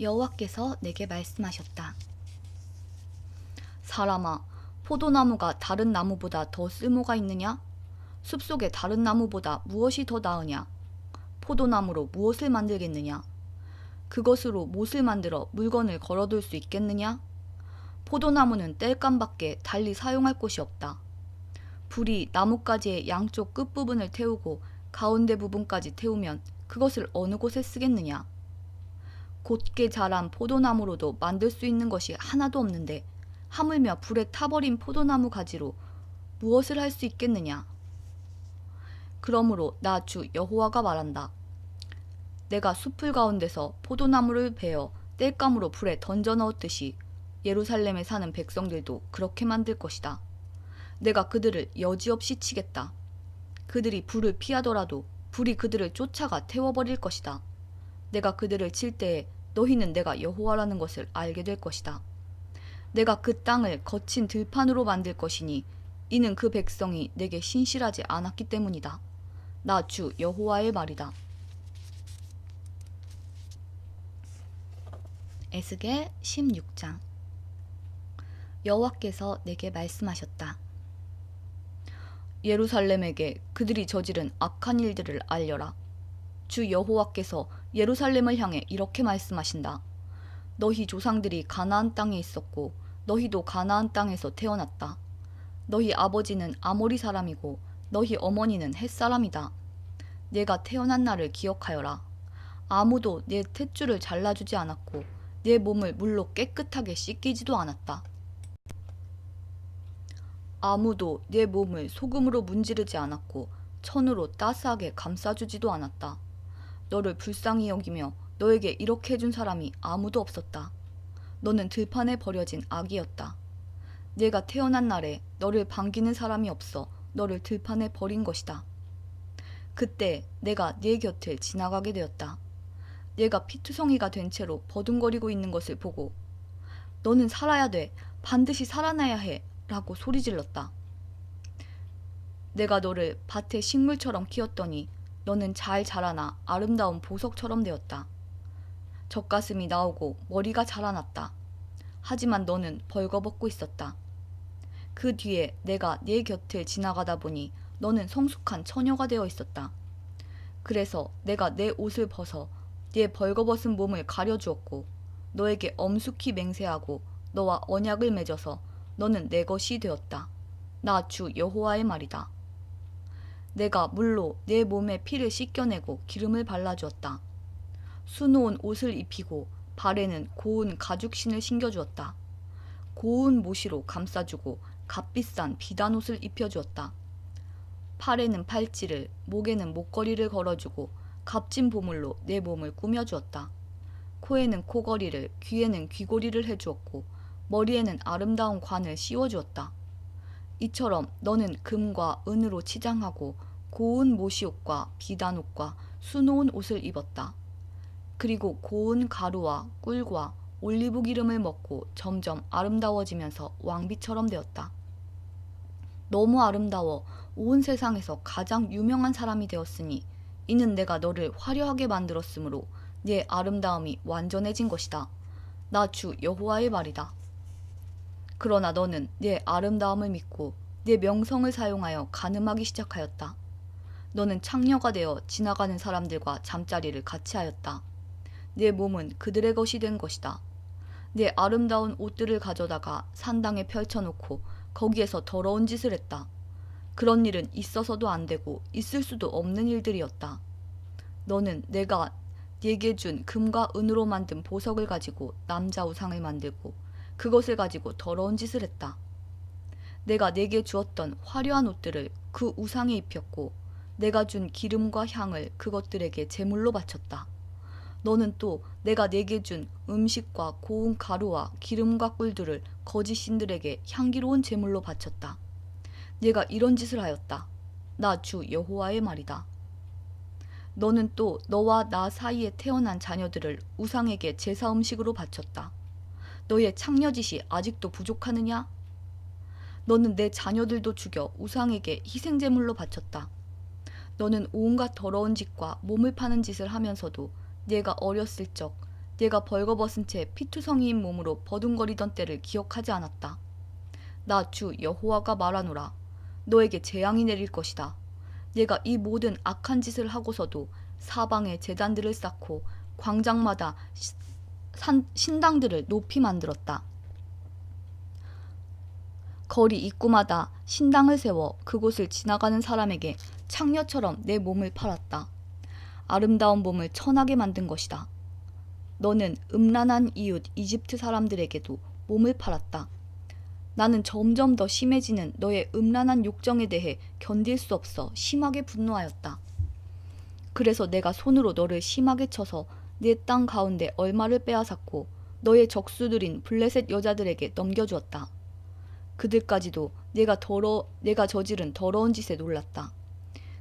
여호와께서 내게 말씀하셨다. 사람아, 포도나무가 다른 나무보다 더 쓸모가 있느냐? 숲속의 다른 나무보다 무엇이 더 나으냐? 포도나무로 무엇을 만들겠느냐? 그것으로 못을 만들어 물건을 걸어둘 수 있겠느냐? 포도나무는 땔감밖에 달리 사용할 곳이 없다. 불이 나뭇가지의 양쪽 끝부분을 태우고 가운데 부분까지 태우면 그것을 어느 곳에 쓰겠느냐? 곧게 자란 포도나무로도 만들 수 있는 것이 하나도 없는데 하물며 불에 타버린 포도나무 가지로 무엇을 할 수 있겠느냐? 그러므로 나 주 여호와가 말한다. 내가 숲을 가운데서 포도나무를 베어 땔감으로 불에 던져 넣었듯이 예루살렘에 사는 백성들도 그렇게 만들 것이다. 내가 그들을 여지없이 치겠다. 그들이 불을 피하더라도 불이 그들을 쫓아가 태워버릴 것이다. 내가 그들을 칠 때에 너희는 내가 여호와라는 것을 알게 될 것이다. 내가 그 땅을 거친 들판으로 만들 것이니 이는 그 백성이 내게 신실하지 않았기 때문이다. 나 주 여호와의 말이다. 에스겔 16장. 여호와께서 내게 말씀하셨다. 예루살렘에게 그들이 저지른 악한 일들을 알려라. 주 여호와께서 예루살렘을 향해 이렇게 말씀하신다. 너희 조상들이 가나안 땅에 있었고 너희도 가나안 땅에서 태어났다. 너희 아버지는 아모리 사람이고 너희 어머니는 헷 사람이다. 내가 태어난 날을 기억하여라. 아무도 내 탯줄을 잘라주지 않았고 내 몸을 물로 깨끗하게 씻기지도 않았다. 아무도 내 몸을 소금으로 문지르지 않았고 천으로 따스하게 감싸주지도 않았다. 너를 불쌍히 여기며 너에게 이렇게 해준 사람이 아무도 없었다. 너는 들판에 버려진 아기였다. 내가 태어난 날에 너를 반기는 사람이 없어 너를 들판에 버린 것이다. 그때 내가 네 곁을 지나가게 되었다. 내가 피투성이가 된 채로 버둥거리고 있는 것을 보고 너는 살아야 돼. 반드시 살아나야 해. 라고 소리질렀다. 내가 너를 밭의 식물처럼 키웠더니 너는 잘 자라나 아름다운 보석처럼 되었다. 젖가슴이 나오고 머리가 자라났다. 하지만 너는 벌거벗고 있었다. 그 뒤에 내가 네 곁을 지나가다 보니 너는 성숙한 처녀가 되어 있었다. 그래서 내가 내 옷을 벗어 네 벌거벗은 몸을 가려주었고 너에게 엄숙히 맹세하고 너와 언약을 맺어서 너는 내 것이 되었다. 나 주 여호와의 말이다. 내가 물로 내 몸에 피를 씻겨내고 기름을 발라주었다. 수놓은 옷을 입히고 발에는 고운 가죽신을 신겨주었다. 고운 모시로 감싸주고 값비싼 비단옷을 입혀주었다. 팔에는 팔찌를, 목에는 목걸이를 걸어주고 값진 보물로 내 몸을 꾸며주었다. 코에는 코걸이를, 귀에는 귀고리를 해주었고 머리에는 아름다운 관을 씌워주었다. 이처럼 너는 금과 은으로 치장하고 고운 모시옷과 비단옷과 수놓은 옷을 입었다. 그리고 고운 가루와 꿀과 올리브 기름을 먹고 점점 아름다워지면서 왕비처럼 되었다. 너무 아름다워 온 세상에서 가장 유명한 사람이 되었으니 이는 내가 너를 화려하게 만들었으므로 네 아름다움이 완전해진 것이다. 나 주 여호와의 말이다. 그러나 너는 네 아름다움을 믿고 네 명성을 사용하여 간음하기 시작하였다. 너는 창녀가 되어 지나가는 사람들과 잠자리를 같이 하였다. 네 몸은 그들의 것이 된 것이다. 네 아름다운 옷들을 가져다가 산당에 펼쳐놓고 거기에서 더러운 짓을 했다. 그런 일은 있어서도 안 되고 있을 수도 없는 일들이었다. 너는 내가 네게 준 금과 은으로 만든 보석을 가지고 남자 우상을 만들고 그것을 가지고 더러운 짓을 했다. 내가 네게 주었던 화려한 옷들을 그 우상에 입혔고 내가 준 기름과 향을 그것들에게 제물로 바쳤다. 너는 또 내가 네게 준 음식과 고운 가루와 기름과 꿀들을 거짓 신들에게 향기로운 제물로 바쳤다. 네가 이런 짓을 하였다. 나 주 여호와의 말이다. 너는 또 너와 나 사이에 태어난 자녀들을 우상에게 제사 음식으로 바쳤다. 너의 창녀짓이 아직도 부족하느냐? 너는 내 자녀들도 죽여 우상에게 희생제물로 바쳤다. 너는 온갖 더러운 짓과 몸을 파는 짓을 하면서도 네가 어렸을 적 네가 벌거벗은 채 피투성이인 몸으로 버둥거리던 때를 기억하지 않았다. 나 주 여호와가 말하노라. 너에게 재앙이 내릴 것이다. 네가 이 모든 악한 짓을 하고서도 사방에 제단들을 쌓고 광장마다 신당들을 높이 만들었다. 거리 입구마다 신당을 세워 그곳을 지나가는 사람에게 창녀처럼 내 몸을 팔았다. 아름다운 몸을 천하게 만든 것이다. 너는 음란한 이웃 이집트 사람들에게도 몸을 팔았다. 나는 점점 더 심해지는 너의 음란한 욕정에 대해 견딜 수 없어 심하게 분노하였다. 그래서 내가 손으로 너를 심하게 쳐서 내 땅 가운데 얼마를 빼앗았고 너의 적수들인 블레셋 여자들에게 넘겨주었다. 그들까지도 내가 저지른 더러운 짓에 놀랐다.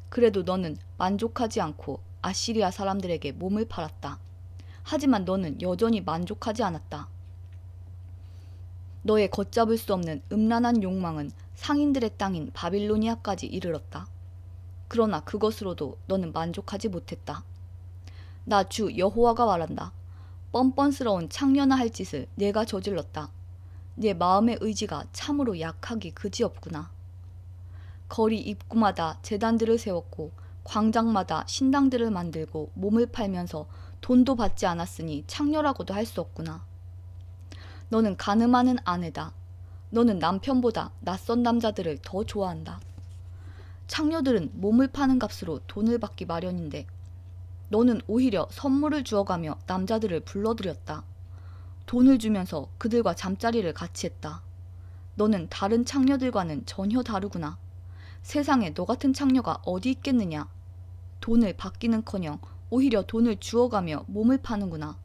그래도 너는 만족하지 않고 아시리아 사람들에게 몸을 팔았다. 하지만 너는 여전히 만족하지 않았다. 너의 걷잡을 수 없는 음란한 욕망은 상인들의 땅인 바빌로니아까지 이르렀다. 그러나 그것으로도 너는 만족하지 못했다. 나 주 여호와가 말한다. 뻔뻔스러운 창녀나 할 짓을 내가 저질렀다. 네 마음의 의지가 참으로 약하기 그지없구나. 거리 입구마다 제단들을 세웠고 광장마다 신당들을 만들고 몸을 팔면서 돈도 받지 않았으니 창녀라고도 할 수 없구나. 너는 가늠하는 아내다. 너는 남편보다 낯선 남자들을 더 좋아한다. 창녀들은 몸을 파는 값으로 돈을 받기 마련인데 너는 오히려 선물을 주어가며 남자들을 불러들였다. 돈을 주면서 그들과 잠자리를 같이 했다. 너는 다른 창녀들과는 전혀 다르구나. 세상에 너 같은 창녀가 어디 있겠느냐. 돈을 받기는커녕 오히려 돈을 주어가며 몸을 파는구나.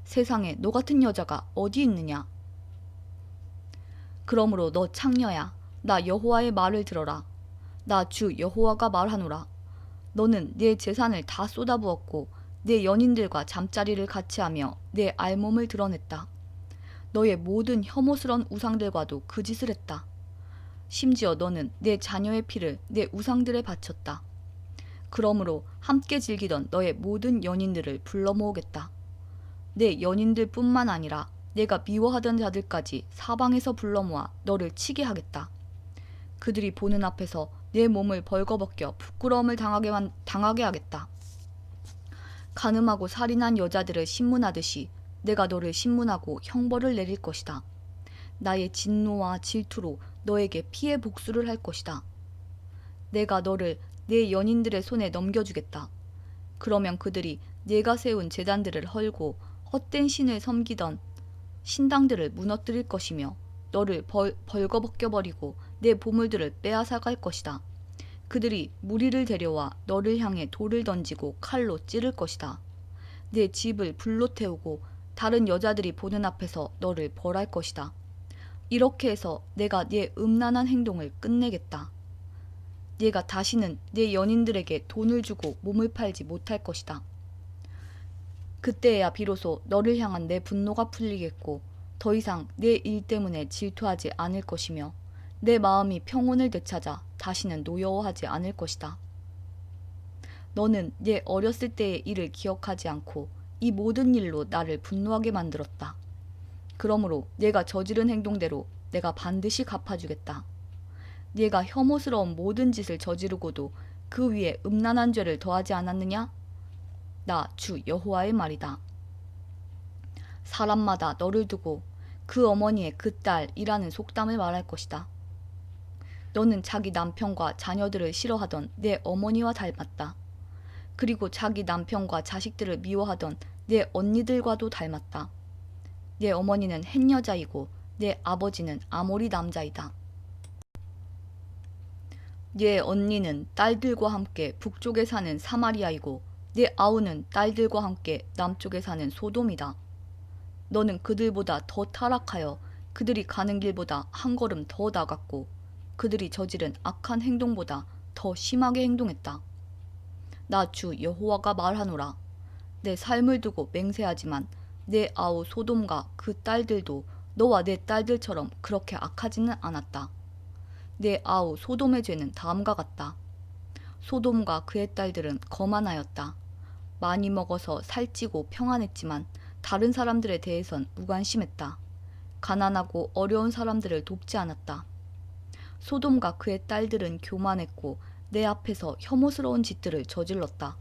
세상에 너 같은 여자가 어디 있느냐. 그러므로 너 창녀야. 나 여호와의 말을 들어라. 나 주 여호와가 말하노라. 너는 내 재산을 다 쏟아부었고 내 연인들과 잠자리를 같이 하며 내 알몸을 드러냈다. 너의 모든 혐오스런 우상들과도 그 짓을 했다. 심지어 너는 내 자녀의 피를 내 우상들에 바쳤다. 그러므로 함께 즐기던 너의 모든 연인들을 불러 모으겠다. 내 연인들 뿐만 아니라 내가 미워하던 자들까지 사방에서 불러 모아 너를 치게 하겠다. 그들이 보는 앞에서 내 몸을 벌거벗겨 부끄러움을 당하게 하겠다. 간음하고 살인한 여자들을 신문하듯이 내가 너를 신문하고 형벌을 내릴 것이다. 나의 진노와 질투로 너에게 피해 복수를 할 것이다. 내가 너를 내 연인들의 손에 넘겨주겠다. 그러면 그들이 내가 세운 제단들을 헐고 헛된 신을 섬기던 신당들을 무너뜨릴 것이며 너를 벌거벗겨버리고 내 보물들을 빼앗아갈 것이다. 그들이 무리를 데려와 너를 향해 돌을 던지고 칼로 찌를 것이다. 내 집을 불로 태우고 다른 여자들이 보는 앞에서 너를 벌할 것이다. 이렇게 해서 내가 네 음란한 행동을 끝내겠다. 네가 다시는 네 연인들에게 돈을 주고 몸을 팔지 못할 것이다. 그때야 비로소 너를 향한 내 분노가 풀리겠고 더 이상 내 일 때문에 질투하지 않을 것이며 내 마음이 평온을 되찾아 다시는 노여워하지 않을 것이다. 너는 네 어렸을 때의 일을 기억하지 않고 이 모든 일로 나를 분노하게 만들었다. 그러므로 네가 저지른 행동대로 내가 반드시 갚아주겠다. 네가 혐오스러운 모든 짓을 저지르고도 그 위에 음란한 죄를 더하지 않았느냐? 나 주 여호와의 말이다. 사람마다 너를 두고 그 어머니의 그 딸이라는 속담을 말할 것이다. 너는 자기 남편과 자녀들을 싫어하던 내 어머니와 닮았다. 그리고 자기 남편과 자식들을 미워하던 내 언니들과도 닮았다. 내 어머니는 헷 여자이고 내 아버지는 아모리 남자이다. 네 언니는 딸들과 함께 북쪽에 사는 사마리아이고 네 아우는 딸들과 함께 남쪽에 사는 소돔이다. 너는 그들보다 더 타락하여 그들이 가는 길보다 한 걸음 더 나갔고 그들이 저지른 악한 행동보다 더 심하게 행동했다. 나 주 여호와가 말하노라. 내 삶을 두고 맹세하지만 내 아우 소돔과 그 딸들도 너와 내 딸들처럼 그렇게 악하지는 않았다. 내 아우 소돔의 죄는 다음과 같다. 소돔과 그의 딸들은 거만하였다. 많이 먹어서 살찌고 평안했지만 다른 사람들에 대해선 무관심했다. 가난하고 어려운 사람들을 돕지 않았다. 소돔과 그의 딸들은 교만했고 내 앞에서 혐오스러운 짓들을 저질렀다.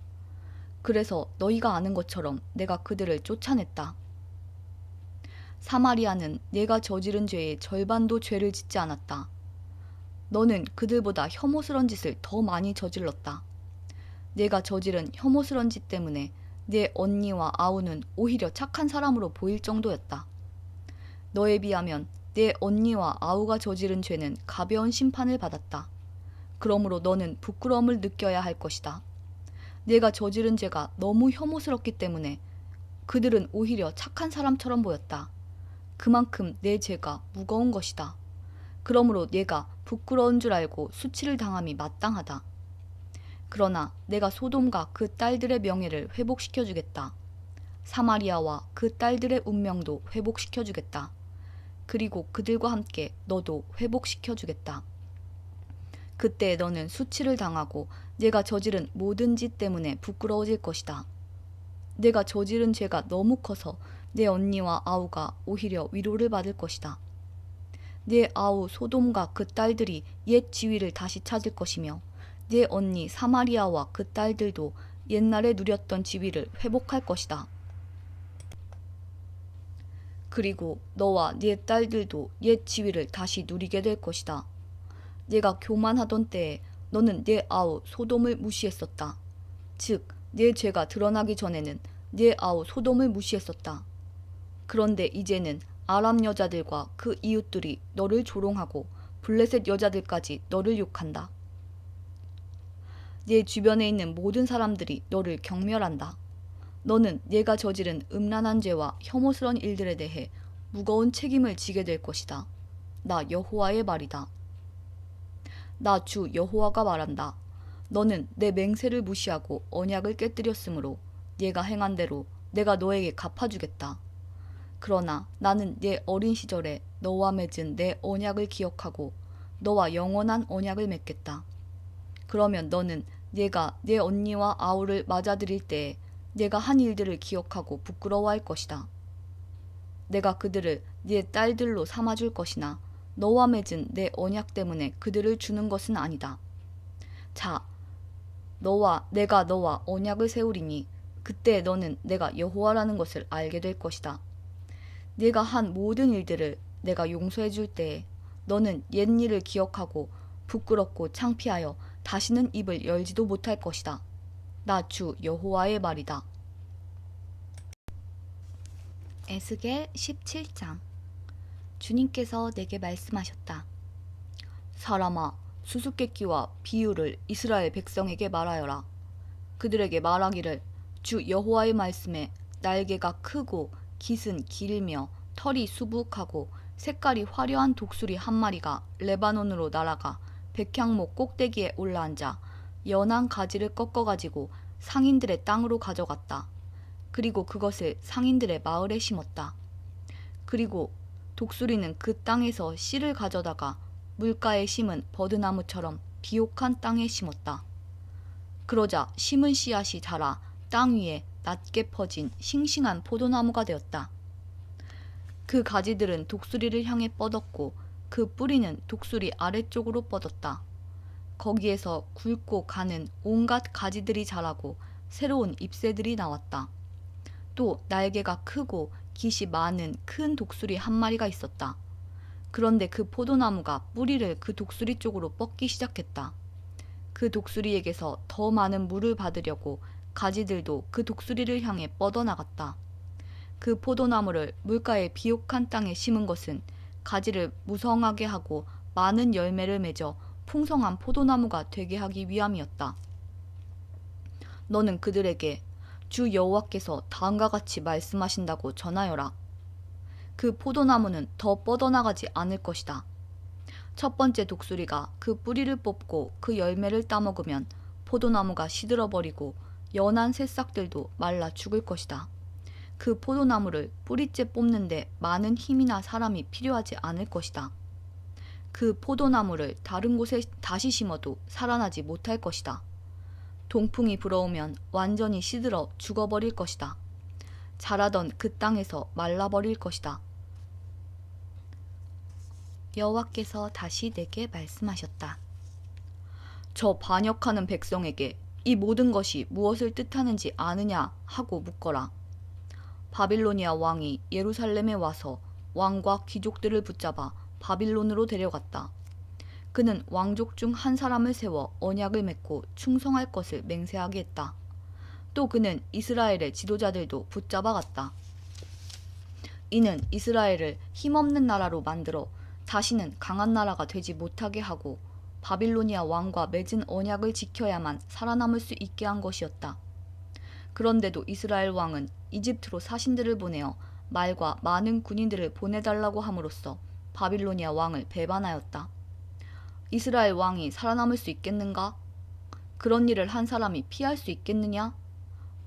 그래서 너희가 아는 것처럼 내가 그들을 쫓아냈다. 사마리아는 내가 저지른 죄의 절반도 죄를 짓지 않았다. 너는 그들보다 혐오스러운 짓을 더 많이 저질렀다. 내가 저지른 혐오스러운 짓 때문에 내 언니와 아우는 오히려 착한 사람으로 보일 정도였다. 너에 비하면 내 언니와 아우가 저지른 죄는 가벼운 심판을 받았다. 그러므로 너는 부끄러움을 느껴야 할 것이다. 내가 저지른 죄가 너무 혐오스럽기 때문에 그들은 오히려 착한 사람처럼 보였다. 그만큼 내 죄가 무거운 것이다. 그러므로 내가 부끄러운 줄 알고 수치를 당함이 마땅하다. 그러나 내가 소돔과 그 딸들의 명예를 회복시켜주겠다. 사마리아와 그 딸들의 운명도 회복시켜주겠다. 그리고 그들과 함께 너도 회복시켜주겠다. 그때 너는 수치를 당하고 내가 저지른 모든 짓 때문에 부끄러워질 것이다. 내가 저지른 죄가 너무 커서 내 언니와 아우가 오히려 위로를 받을 것이다. 내 아우 소돔과 그 딸들이 옛 지위를 다시 찾을 것이며 내 언니 사마리아와 그 딸들도 옛날에 누렸던 지위를 회복할 것이다. 그리고 너와 네 딸들도 옛 지위를 다시 누리게 될 것이다. 내가 교만하던 때에 너는 내 아우 소돔을 무시했었다. 즉, 내 죄가 드러나기 전에는 내 아우 소돔을 무시했었다. 그런데 이제는 아람 여자들과 그 이웃들이 너를 조롱하고 블레셋 여자들까지 너를 욕한다. 내 주변에 있는 모든 사람들이 너를 경멸한다. 너는 내가 저지른 음란한 죄와 혐오스러운 일들에 대해 무거운 책임을 지게 될 것이다. 나 여호와의 말이다. 나 주 여호와가 말한다. 너는 내 맹세를 무시하고 언약을 깨뜨렸으므로 네가 행한 대로 내가 너에게 갚아주겠다. 그러나 나는 내 어린 시절에 너와 맺은 내 언약을 기억하고 너와 영원한 언약을 맺겠다. 그러면 너는 내가 내 언니와 아우를 맞아들일 때에 내가 한 일들을 기억하고 부끄러워할 것이다. 내가 그들을 네 딸들로 삼아줄 것이나 너와 맺은 내 언약 때문에 그들을 주는 것은 아니다. 자, 내가 너와 언약을 세우리니 그때 너는 내가 여호와라는 것을 알게 될 것이다. 네가 한 모든 일들을 내가 용서해 줄 때에 너는 옛 일을 기억하고 부끄럽고 창피하여 다시는 입을 열지도 못할 것이다. 나 주 여호와의 말이다. 에스겔 17장. 주님께서 내게 말씀하셨다. 사람아, 수수께끼와 비유를 이스라엘 백성에게 말하여라. 그들에게 말하기를 주 여호와의 말씀에 날개가 크고 깃은 길며 털이 수북하고 색깔이 화려한 독수리 한 마리가 레바논으로 날아가 백향목 꼭대기에 올라앉아 연한 가지를 꺾어가지고 상인들의 땅으로 가져갔다. 그리고 그것을 상인들의 마을에 심었다. 그리고 독수리는 그 땅에서 씨를 가져다가 물가에 심은 버드나무처럼 비옥한 땅에 심었다. 그러자 심은 씨앗이 자라 땅 위에 낮게 퍼진 싱싱한 포도나무가 되었다. 그 가지들은 독수리를 향해 뻗었고 그 뿌리는 독수리 아래쪽으로 뻗었다. 거기에서 굵고 가는 온갖 가지들이 자라고 새로운 잎새들이 나왔다. 또 날개가 크고 깃이 많은 큰 독수리 한 마리가 있었다. 그런데 그 포도나무가 뿌리를 그 독수리 쪽으로 뻗기 시작했다. 그 독수리에게서 더 많은 물을 받으려고 가지들도 그 독수리를 향해 뻗어나갔다. 그 포도나무를 물가의 비옥한 땅에 심은 것은 가지를 무성하게 하고 많은 열매를 맺어 풍성한 포도나무가 되게 하기 위함이었다. 너는 그들에게 주 여호와께서 다음과 같이 말씀하신다고 전하여라. 그 포도나무는 더 뻗어나가지 않을 것이다. 첫 번째 독수리가 그 뿌리를 뽑고 그 열매를 따먹으면 포도나무가 시들어버리고 연한 새싹들도 말라 죽을 것이다. 그 포도나무를 뿌리째 뽑는데 많은 힘이나 사람이 필요하지 않을 것이다. 그 포도나무를 다른 곳에 다시 심어도 살아나지 못할 것이다. 동풍이 불어오면 완전히 시들어 죽어버릴 것이다. 자라던 그 땅에서 말라버릴 것이다. 여호와께서 다시 내게 말씀하셨다. 저 반역하는 백성에게 이 모든 것이 무엇을 뜻하는지 아느냐 하고 묻거라. 바빌로니아 왕이 예루살렘에 와서 왕과 귀족들을 붙잡아 바빌론으로 데려갔다. 그는 왕족 중 한 사람을 세워 언약을 맺고 충성할 것을 맹세하게 했다. 또 그는 이스라엘의 지도자들도 붙잡아 갔다. 이는 이스라엘을 힘없는 나라로 만들어 다시는 강한 나라가 되지 못하게 하고 바빌로니아 왕과 맺은 언약을 지켜야만 살아남을 수 있게 한 것이었다. 그런데도 이스라엘 왕은 이집트로 사신들을 보내어 말과 많은 군인들을 보내달라고 함으로써 바빌로니아 왕을 배반하였다. 이스라엘 왕이 살아남을 수 있겠는가? 그런 일을 한 사람이 피할 수 있겠느냐?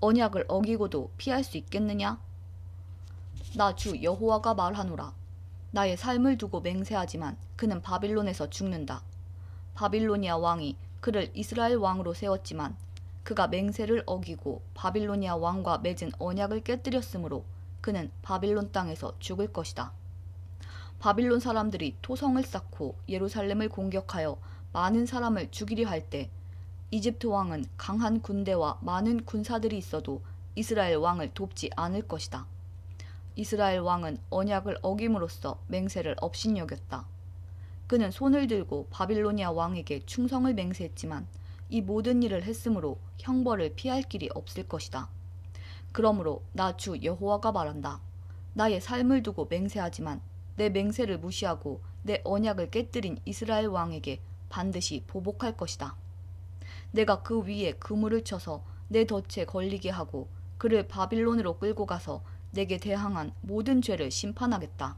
언약을 어기고도 피할 수 있겠느냐? 나 주 여호와가 말하노라. 나의 삶을 두고 맹세하지만 그는 바빌론에서 죽는다. 바빌로니아 왕이 그를 이스라엘 왕으로 세웠지만 그가 맹세를 어기고 바빌로니아 왕과 맺은 언약을 깨뜨렸으므로 그는 바빌론 땅에서 죽을 것이다. 바빌론 사람들이 토성을 쌓고 예루살렘을 공격하여 많은 사람을 죽이려 할 때 이집트 왕은 강한 군대와 많은 군사들이 있어도 이스라엘 왕을 돕지 않을 것이다. 이스라엘 왕은 언약을 어김으로써 맹세를 업신여겼다. 그는 손을 들고 바빌로니아 왕에게 충성을 맹세했지만 이 모든 일을 했으므로 형벌을 피할 길이 없을 것이다. 그러므로 나 주 여호와가 말한다. 나의 삶을 두고 맹세하지만 내 맹세를 무시하고 내 언약을 깨뜨린 이스라엘 왕에게 반드시 보복할 것이다. 내가 그 위에 그물을 쳐서 내 덫에 걸리게 하고 그를 바빌론으로 끌고 가서 내게 대항한 모든 죄를 심판하겠다.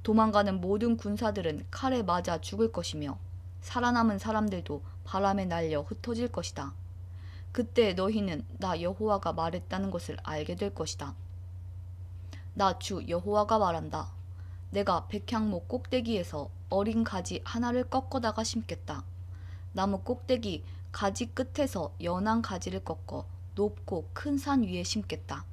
도망가는 모든 군사들은 칼에 맞아 죽을 것이며 살아남은 사람들도 바람에 날려 흩어질 것이다. 그때 너희는 나 여호와가 말했다는 것을 알게 될 것이다. 나 주 여호와가 말한다. 내가 백향목 꼭대기에서 어린 가지 하나를 꺾어다가 심겠다. 나무 꼭대기 가지 끝에서 연한 가지를 꺾어 높고 큰 산 위에 심겠다.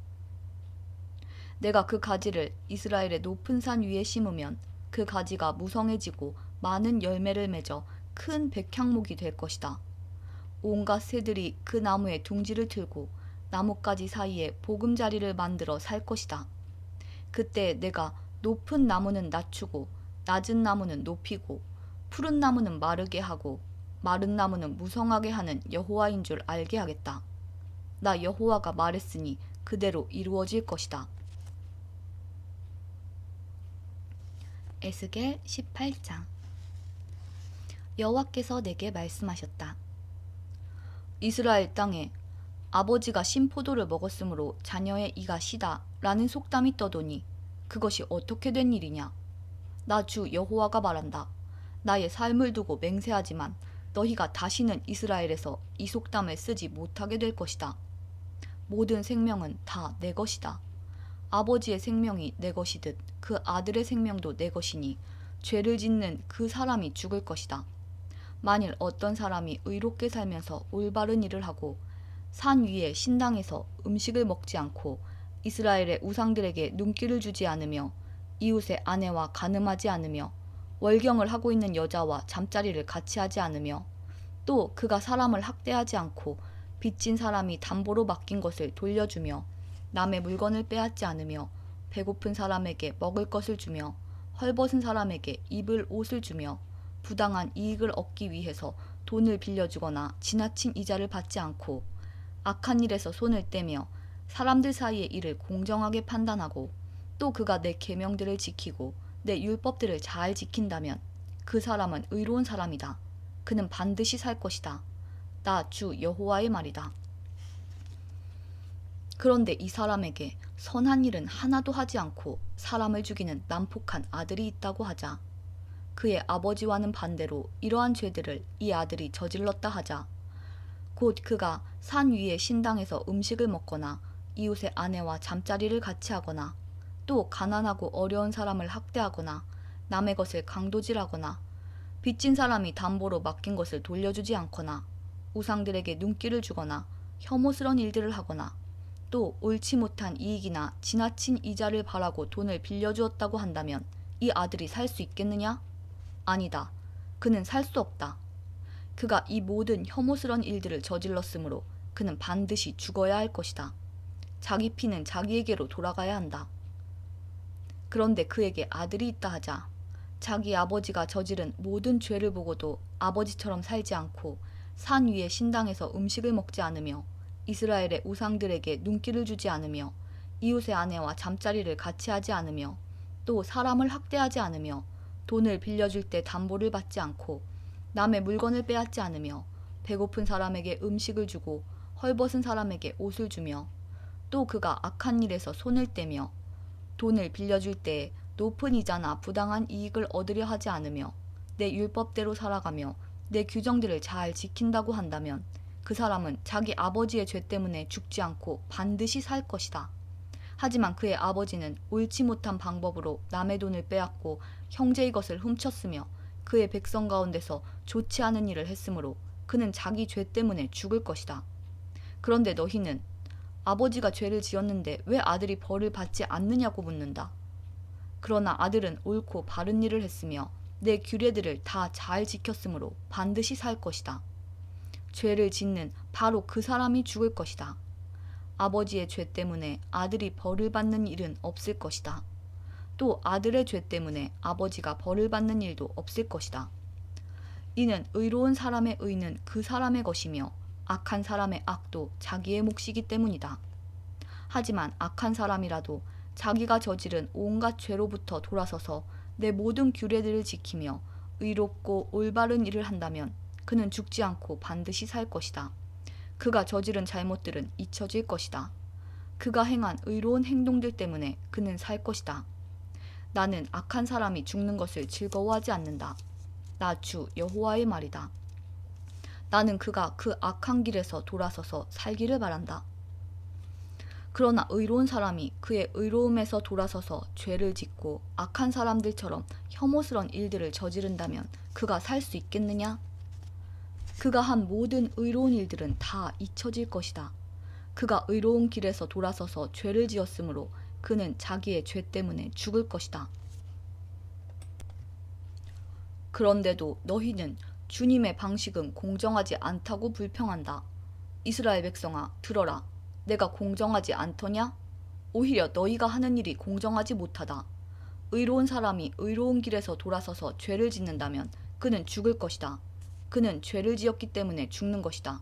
내가 그 가지를 이스라엘의 높은 산 위에 심으면 그 가지가 무성해지고 많은 열매를 맺어 큰 백향목이 될 것이다. 온갖 새들이 그 나무에 둥지를 틀고 나뭇가지 사이에 보금자리를 만들어 살 것이다. 그때 내가 높은 나무는 낮추고 낮은 나무는 높이고 푸른 나무는 마르게 하고 마른 나무는 무성하게 하는 여호와인 줄 알게 하겠다. 나 여호와가 말했으니 그대로 이루어질 것이다. 에스겔 18장. 여호와께서 내게 말씀하셨다. 이스라엘 땅에 아버지가 신포도를 먹었으므로 자녀의 이가 시다 라는 속담이 떠도니 그것이 어떻게 된 일이냐? 나 주 여호와가 말한다. 나의 삶을 두고 맹세하지만 너희가 다시는 이스라엘에서 이 속담을 쓰지 못하게 될 것이다. 모든 생명은 다 내 것이다. 아버지의 생명이 내 것이듯 그 아들의 생명도 내 것이니 죄를 짓는 그 사람이 죽을 것이다. 만일 어떤 사람이 의롭게 살면서 올바른 일을 하고 산 위에 신당에서 음식을 먹지 않고 이스라엘의 우상들에게 눈길을 주지 않으며 이웃의 아내와 간음하지 않으며 월경을 하고 있는 여자와 잠자리를 같이 하지 않으며 또 그가 사람을 학대하지 않고 빚진 사람이 담보로 맡긴 것을 돌려주며 남의 물건을 빼앗지 않으며 배고픈 사람에게 먹을 것을 주며 헐벗은 사람에게 입을 옷을 주며 부당한 이익을 얻기 위해서 돈을 빌려주거나 지나친 이자를 받지 않고 악한 일에서 손을 떼며 사람들 사이의 일을 공정하게 판단하고 또 그가 내 계명들을 지키고 내 율법들을 잘 지킨다면 그 사람은 의로운 사람이다. 그는 반드시 살 것이다. 나 주 여호와의 말이다. 그런데 이 사람에게 선한 일은 하나도 하지 않고 사람을 죽이는 난폭한 아들이 있다고 하자. 그의 아버지와는 반대로 이러한 죄들을 이 아들이 저질렀다 하자. 곧 그가 산 위의 신당에서 음식을 먹거나 이웃의 아내와 잠자리를 같이 하거나 또 가난하고 어려운 사람을 학대하거나 남의 것을 강도질하거나 빚진 사람이 담보로 맡긴 것을 돌려주지 않거나 우상들에게 눈길을 주거나 혐오스러운 일들을 하거나 또 옳지 못한 이익이나 지나친 이자를 바라고 돈을 빌려주었다고 한다면 이 아들이 살 수 있겠느냐? 아니다. 그는 살 수 없다. 그가 이 모든 혐오스러운 일들을 저질렀으므로 그는 반드시 죽어야 할 것이다. 자기 피는 자기에게로 돌아가야 한다. 그런데 그에게 아들이 있다 하자. 자기 아버지가 저지른 모든 죄를 보고도 아버지처럼 살지 않고 산 위의 신당에서 음식을 먹지 않으며 이스라엘의 우상들에게 눈길을 주지 않으며 이웃의 아내와 잠자리를 같이 하지 않으며 또 사람을 학대하지 않으며 돈을 빌려줄 때 담보를 받지 않고 남의 물건을 빼앗지 않으며 배고픈 사람에게 음식을 주고 헐벗은 사람에게 옷을 주며 또 그가 악한 일에서 손을 떼며 돈을 빌려줄 때에 높은 이자나 부당한 이익을 얻으려 하지 않으며 내 율법대로 살아가며 내 규정들을 잘 지킨다고 한다면 그 사람은 자기 아버지의 죄 때문에 죽지 않고 반드시 살 것이다. 하지만 그의 아버지는 옳지 못한 방법으로 남의 돈을 빼앗고 형제의 것을 훔쳤으며 그의 백성 가운데서 좋지 않은 일을 했으므로 그는 자기 죄 때문에 죽을 것이다. 그런데 너희는 아버지가 죄를 지었는데 왜 아들이 벌을 받지 않느냐고 묻는다. 그러나 아들은 옳고 바른 일을 했으며 내 규례들을 다 잘 지켰으므로 반드시 살 것이다. 죄를 짓는 바로 그 사람이 죽을 것이다. 아버지의 죄 때문에 아들이 벌을 받는 일은 없을 것이다. 또 아들의 죄 때문에 아버지가 벌을 받는 일도 없을 것이다. 이는 의로운 사람의 의는 그 사람의 것이며 악한 사람의 악도 자기의 몫이기 때문이다. 하지만 악한 사람이라도 자기가 저지른 온갖 죄로부터 돌아서서 내 모든 규례들을 지키며 의롭고 올바른 일을 한다면 그는 죽지 않고 반드시 살 것이다. 그가 저지른 잘못들은 잊혀질 것이다. 그가 행한 의로운 행동들 때문에 그는 살 것이다. 나는 악한 사람이 죽는 것을 즐거워하지 않는다. 나 주 여호와의 말이다. 나는 그가 그 악한 길에서 돌아서서 살기를 바란다. 그러나 의로운 사람이 그의 의로움에서 돌아서서 죄를 짓고 악한 사람들처럼 혐오스런 일들을 저지른다면 그가 살 수 있겠느냐? 그가 한 모든 의로운 일들은 다 잊혀질 것이다. 그가 의로운 길에서 돌아서서 죄를 지었으므로 그는 자기의 죄 때문에 죽을 것이다. 그런데도 너희는 주님의 방식은 공정하지 않다고 불평한다. 이스라엘 백성아, 들어라. 내가 공정하지 않더냐? 오히려 너희가 하는 일이 공정하지 못하다. 의로운 사람이 의로운 길에서 돌아서서 죄를 짓는다면 그는 죽을 것이다. 그는 죄를 지었기 때문에 죽는 것이다.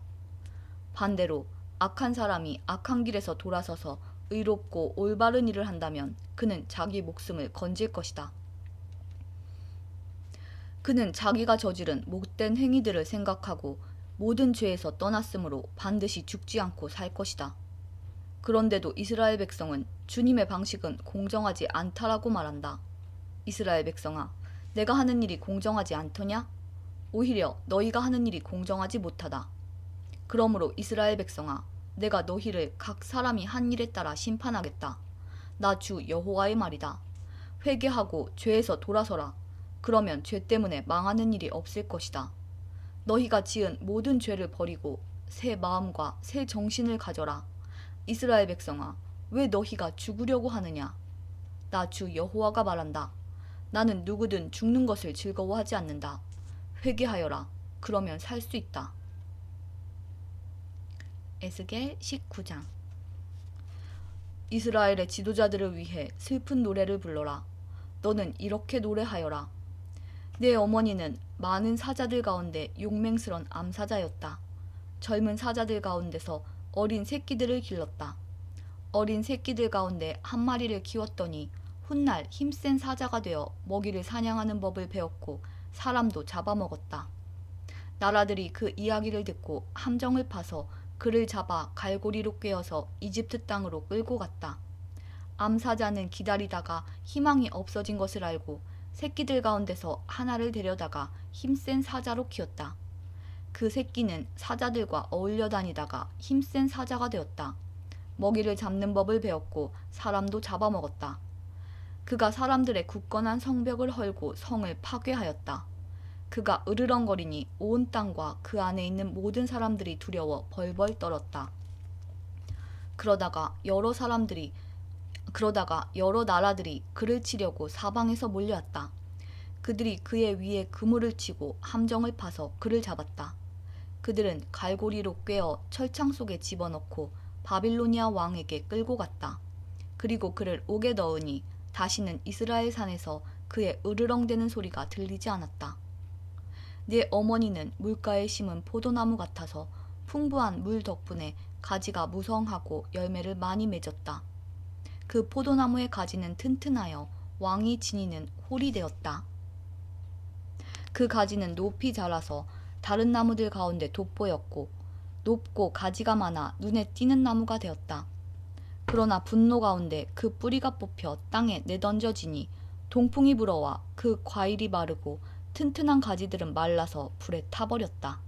반대로 악한 사람이 악한 길에서 돌아서서 의롭고 올바른 일을 한다면 그는 자기 목숨을 건질 것이다. 그는 자기가 저지른 못된 행위들을 생각하고 모든 죄에서 떠났으므로 반드시 죽지 않고 살 것이다. 그런데도 이스라엘 백성은 주님의 방식은 공정하지 않다라고 말한다. 이스라엘 백성아, 내가 하는 일이 공정하지 않더냐? 오히려 너희가 하는 일이 공정하지 못하다. 그러므로 이스라엘 백성아, 내가 너희를 각 사람이 한 일에 따라 심판하겠다. 나 주 여호와의 말이다. 회개하고 죄에서 돌아서라. 그러면 죄 때문에 망하는 일이 없을 것이다. 너희가 지은 모든 죄를 버리고 새 마음과 새 정신을 가져라. 이스라엘 백성아, 왜 너희가 죽으려고 하느냐? 나 주 여호와가 말한다. 나는 누구든 죽는 것을 즐거워하지 않는다. 회개하여라. 그러면 살 수 있다. 에스겔 19장. 이스라엘의 지도자들을 위해 슬픈 노래를 불러라. 너는 이렇게 노래하여라. 내 어머니는 많은 사자들 가운데 용맹스런 암사자였다. 젊은 사자들 가운데서 어린 새끼들을 길렀다. 어린 새끼들 가운데 한 마리를 키웠더니 훗날 힘센 사자가 되어 먹이를 사냥하는 법을 배웠고 사람도 잡아먹었다. 나라들이 그 이야기를 듣고 함정을 파서 그를 잡아 갈고리로 꿰어서 이집트 땅으로 끌고 갔다. 암사자는 기다리다가 희망이 없어진 것을 알고 새끼들 가운데서 하나를 데려다가 힘센 사자로 키웠다. 그 새끼는 사자들과 어울려 다니다가 힘센 사자가 되었다. 먹이를 잡는 법을 배웠고 사람도 잡아먹었다. 그가 사람들의 굳건한 성벽을 헐고 성을 파괴하였다. 그가 으르렁거리니 온 땅과 그 안에 있는 모든 사람들이 두려워 벌벌 떨었다. 그러다가 여러 나라들이 그를 치려고 사방에서 몰려왔다. 그들이 그의 위에 그물을 치고 함정을 파서 그를 잡았다. 그들은 갈고리로 꿰어 철창 속에 집어넣고 바빌로니아 왕에게 끌고 갔다. 그리고 그를 옥에 넣으니 다시는 이스라엘 산에서 그의 으르렁대는 소리가 들리지 않았다. 네 어머니는 물가에 심은 포도나무 같아서 풍부한 물 덕분에 가지가 무성하고 열매를 많이 맺었다. 그 포도나무의 가지는 튼튼하여 왕이 지니는 홀이 되었다. 그 가지는 높이 자라서 다른 나무들 가운데 돋보였고 높고 가지가 많아 눈에 띄는 나무가 되었다. 그러나 분노 가운데 그 뿌리가 뽑혀 땅에 내던져지니 동풍이 불어와 그 과일이 마르고 튼튼한 가지들은 말라서 불에 타버렸다.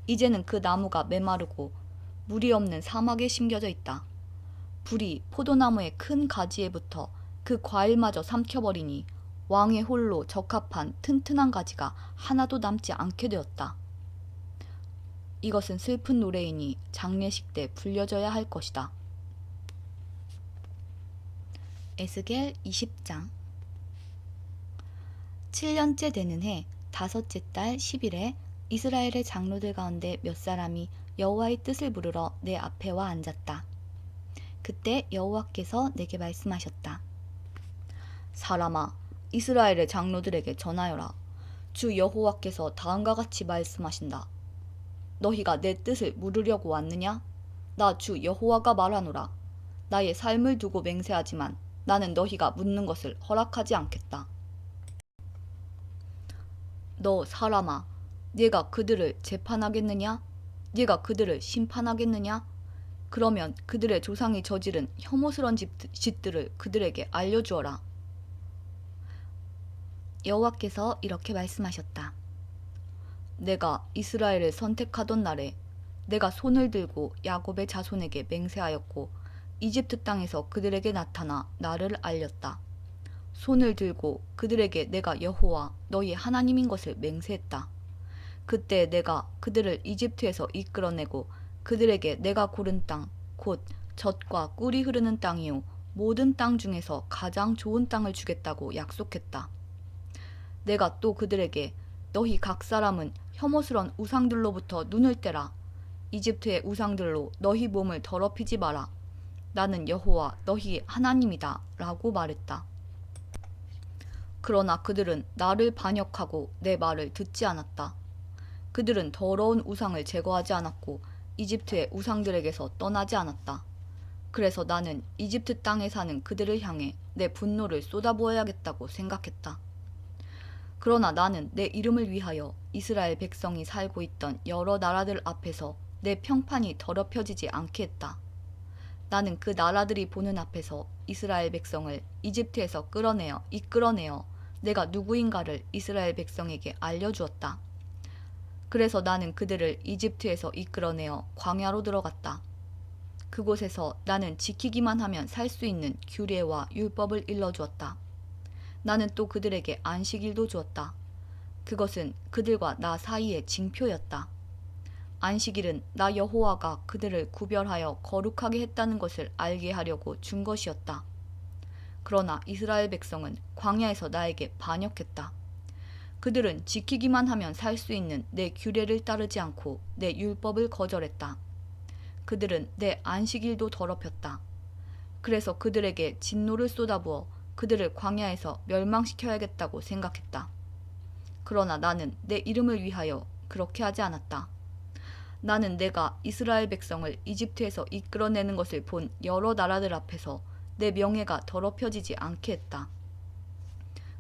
이제는 그 나무가 메마르고 물이 없는 사막에 심겨져 있다. 불이 포도나무의 큰 가지에 붙어 그 과일마저 삼켜버리니 왕의 홀로 적합한 튼튼한 가지가 하나도 남지 않게 되었다. 이것은 슬픈 노래이니 장례식 때 불려져야 할 것이다. 에스겔 20장. 7년째 되는 해 다섯째 달 10일에 이스라엘의 장로들 가운데 몇 사람이 여호와의 뜻을 물으러 내 앞에 와 앉았다. 그때 여호와께서 내게 말씀하셨다. 사람아, 이스라엘의 장로들에게 전하여라. 주 여호와께서 다음과 같이 말씀하신다. 너희가 내 뜻을 물으려고 왔느냐? 나 주 여호와가 말하노라. 나의 삶을 두고 맹세하지만 나는 너희가 묻는 것을 허락하지 않겠다. 너 사람아, 네가 그들을 재판하겠느냐? 네가 그들을 심판하겠느냐? 그러면 그들의 조상이 저지른 혐오스런 짓들을 그들에게 알려주어라. 여호와께서 이렇게 말씀하셨다. 내가 이스라엘을 선택하던 날에 내가 손을 들고 야곱의 자손에게 맹세하였고 이집트 땅에서 그들에게 나타나 나를 알렸다. 손을 들고 그들에게 내가 여호와 너희 하나님인 것을 맹세했다. 그때 내가 그들을 이집트에서 이끌어내고 그들에게 내가 고른 땅, 곧 젖과 꿀이 흐르는 땅이요 모든 땅 중에서 가장 좋은 땅을 주겠다고 약속했다. 내가 또 그들에게 너희 각 사람은 혐오스런 우상들로부터 눈을 떼라. 이집트의 우상들로 너희 몸을 더럽히지 마라. 나는 여호와 너희 하나님이다 라고 말했다. 그러나 그들은 나를 반역하고 내 말을 듣지 않았다. 그들은 더러운 우상을 제거하지 않았고 이집트의 우상들에게서 떠나지 않았다. 그래서 나는 이집트 땅에 사는 그들을 향해 내 분노를 쏟아부어야겠다고 생각했다. 그러나 나는 내 이름을 위하여 이스라엘 백성이 살고 있던 여러 나라들 앞에서 내 평판이 더럽혀지지 않게 했다. 나는 그 나라들이 보는 앞에서 이스라엘 백성을 이집트에서 이끌어내어 내가 누구인가를 이스라엘 백성에게 알려주었다. 그래서 나는 그들을 이집트에서 이끌어내어 광야로 들어갔다. 그곳에서 나는 지키기만 하면 살 수 있는 규례와 율법을 일러주었다. 나는 또 그들에게 안식일도 주었다. 그것은 그들과 나 사이의 징표였다. 안식일은 나 여호와가 그들을 구별하여 거룩하게 했다는 것을 알게 하려고 준 것이었다. 그러나 이스라엘 백성은 광야에서 나에게 반역했다. 그들은 지키기만 하면 살 수 있는 내 규례를 따르지 않고 내 율법을 거절했다. 그들은 내 안식일도 더럽혔다. 그래서 그들에게 진노를 쏟아부어 그들을 광야에서 멸망시켜야겠다고 생각했다. 그러나 나는 내 이름을 위하여 그렇게 하지 않았다. 나는 내가 이스라엘 백성을 이집트에서 이끌어내는 것을 본 여러 나라들 앞에서 내 명예가 더럽혀지지 않게 했다.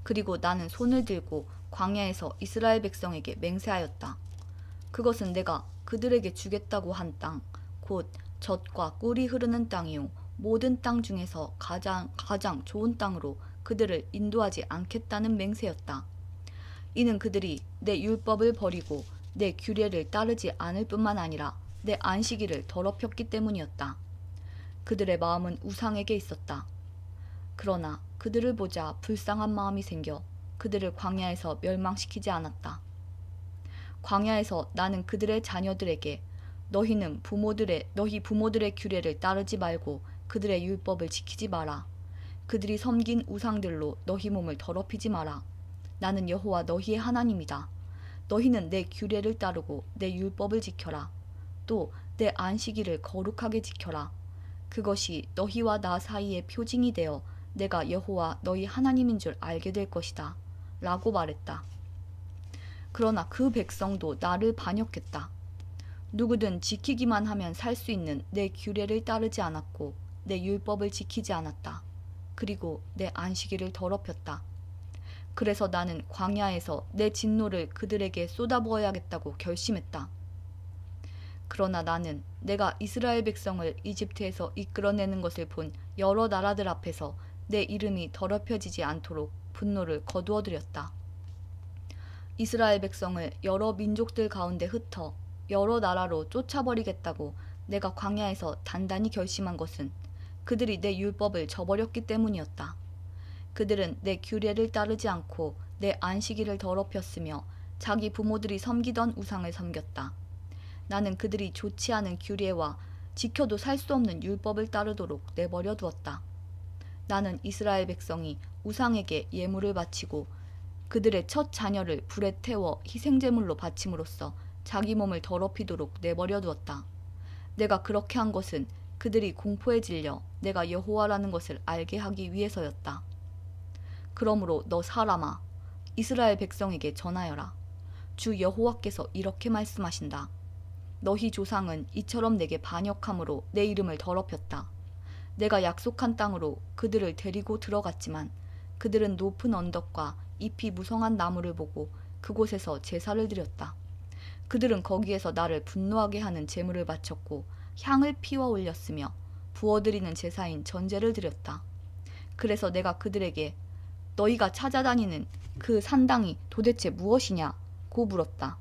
그리고 나는 손을 들고 광야에서 이스라엘 백성에게 맹세하였다. 그것은 내가 그들에게 주겠다고 한 땅, 곧 젖과 꿀이 흐르는 땅이요 모든 땅 중에서 가장 좋은 땅으로 그들을 인도하지 않겠다는 맹세였다. 이는 그들이 내 율법을 버리고 내 규례를 따르지 않을 뿐만 아니라 내 안식일을 더럽혔기 때문이었다. 그들의 마음은 우상에게 있었다. 그러나 그들을 보자 불쌍한 마음이 생겨 그들을 광야에서 멸망시키지 않았다. 광야에서 나는 그들의 자녀들에게 너희 부모들의 규례를 따르지 말고 그들의 율법을 지키지 마라. 그들이 섬긴 우상들로 너희 몸을 더럽히지 마라. 나는 여호와 너희의 하나님이다. 너희는 내 규례를 따르고 내 율법을 지켜라. 또 내 안식일을 거룩하게 지켜라. 그것이 너희와 나 사이의 표징이 되어 내가 여호와 너희 하나님인 줄 알게 될 것이다. 라고 말했다. 그러나 그 백성도 나를 반역했다. 누구든 지키기만 하면 살 수 있는 내 규례를 따르지 않았고 내 율법을 지키지 않았다. 그리고 내 안식일을 더럽혔다. 그래서 나는 광야에서 내 진노를 그들에게 쏟아부어야겠다고 결심했다. 그러나 나는 내가 이스라엘 백성을 이집트에서 이끌어내는 것을 본 여러 나라들 앞에서 내 이름이 더럽혀지지 않도록 분노를 거두어들였다. 이스라엘 백성을 여러 민족들 가운데 흩어 여러 나라로 쫓아버리겠다고 내가 광야에서 단단히 결심한 것은 그들이 내 율법을 저버렸기 때문이었다. 그들은 내 규례를 따르지 않고 내 안식일을 더럽혔으며 자기 부모들이 섬기던 우상을 섬겼다. 나는 그들이 좋지 않은 규례와 지켜도 살 수 없는 율법을 따르도록 내버려 두었다. 나는 이스라엘 백성이 우상에게 예물을 바치고 그들의 첫 자녀를 불에 태워 희생제물로 바침으로써 자기 몸을 더럽히도록 내버려 두었다. 내가 그렇게 한 것은 그들이 공포에 질려 내가 여호와라는 것을 알게 하기 위해서였다. 그러므로 너 사람아, 이스라엘 백성에게 전하여라. 주 여호와께서 이렇게 말씀하신다. 너희 조상은 이처럼 내게 반역함으로 내 이름을 더럽혔다. 내가 약속한 땅으로 그들을 데리고 들어갔지만 그들은 높은 언덕과 잎이 무성한 나무를 보고 그곳에서 제사를 드렸다. 그들은 거기에서 나를 분노하게 하는 제물을 바쳤고 향을 피워 올렸으며 부어드리는 제사인 전제를 드렸다. 그래서 내가 그들에게 너희가 찾아다니는 그 산당이 도대체 무엇이냐고 물었다.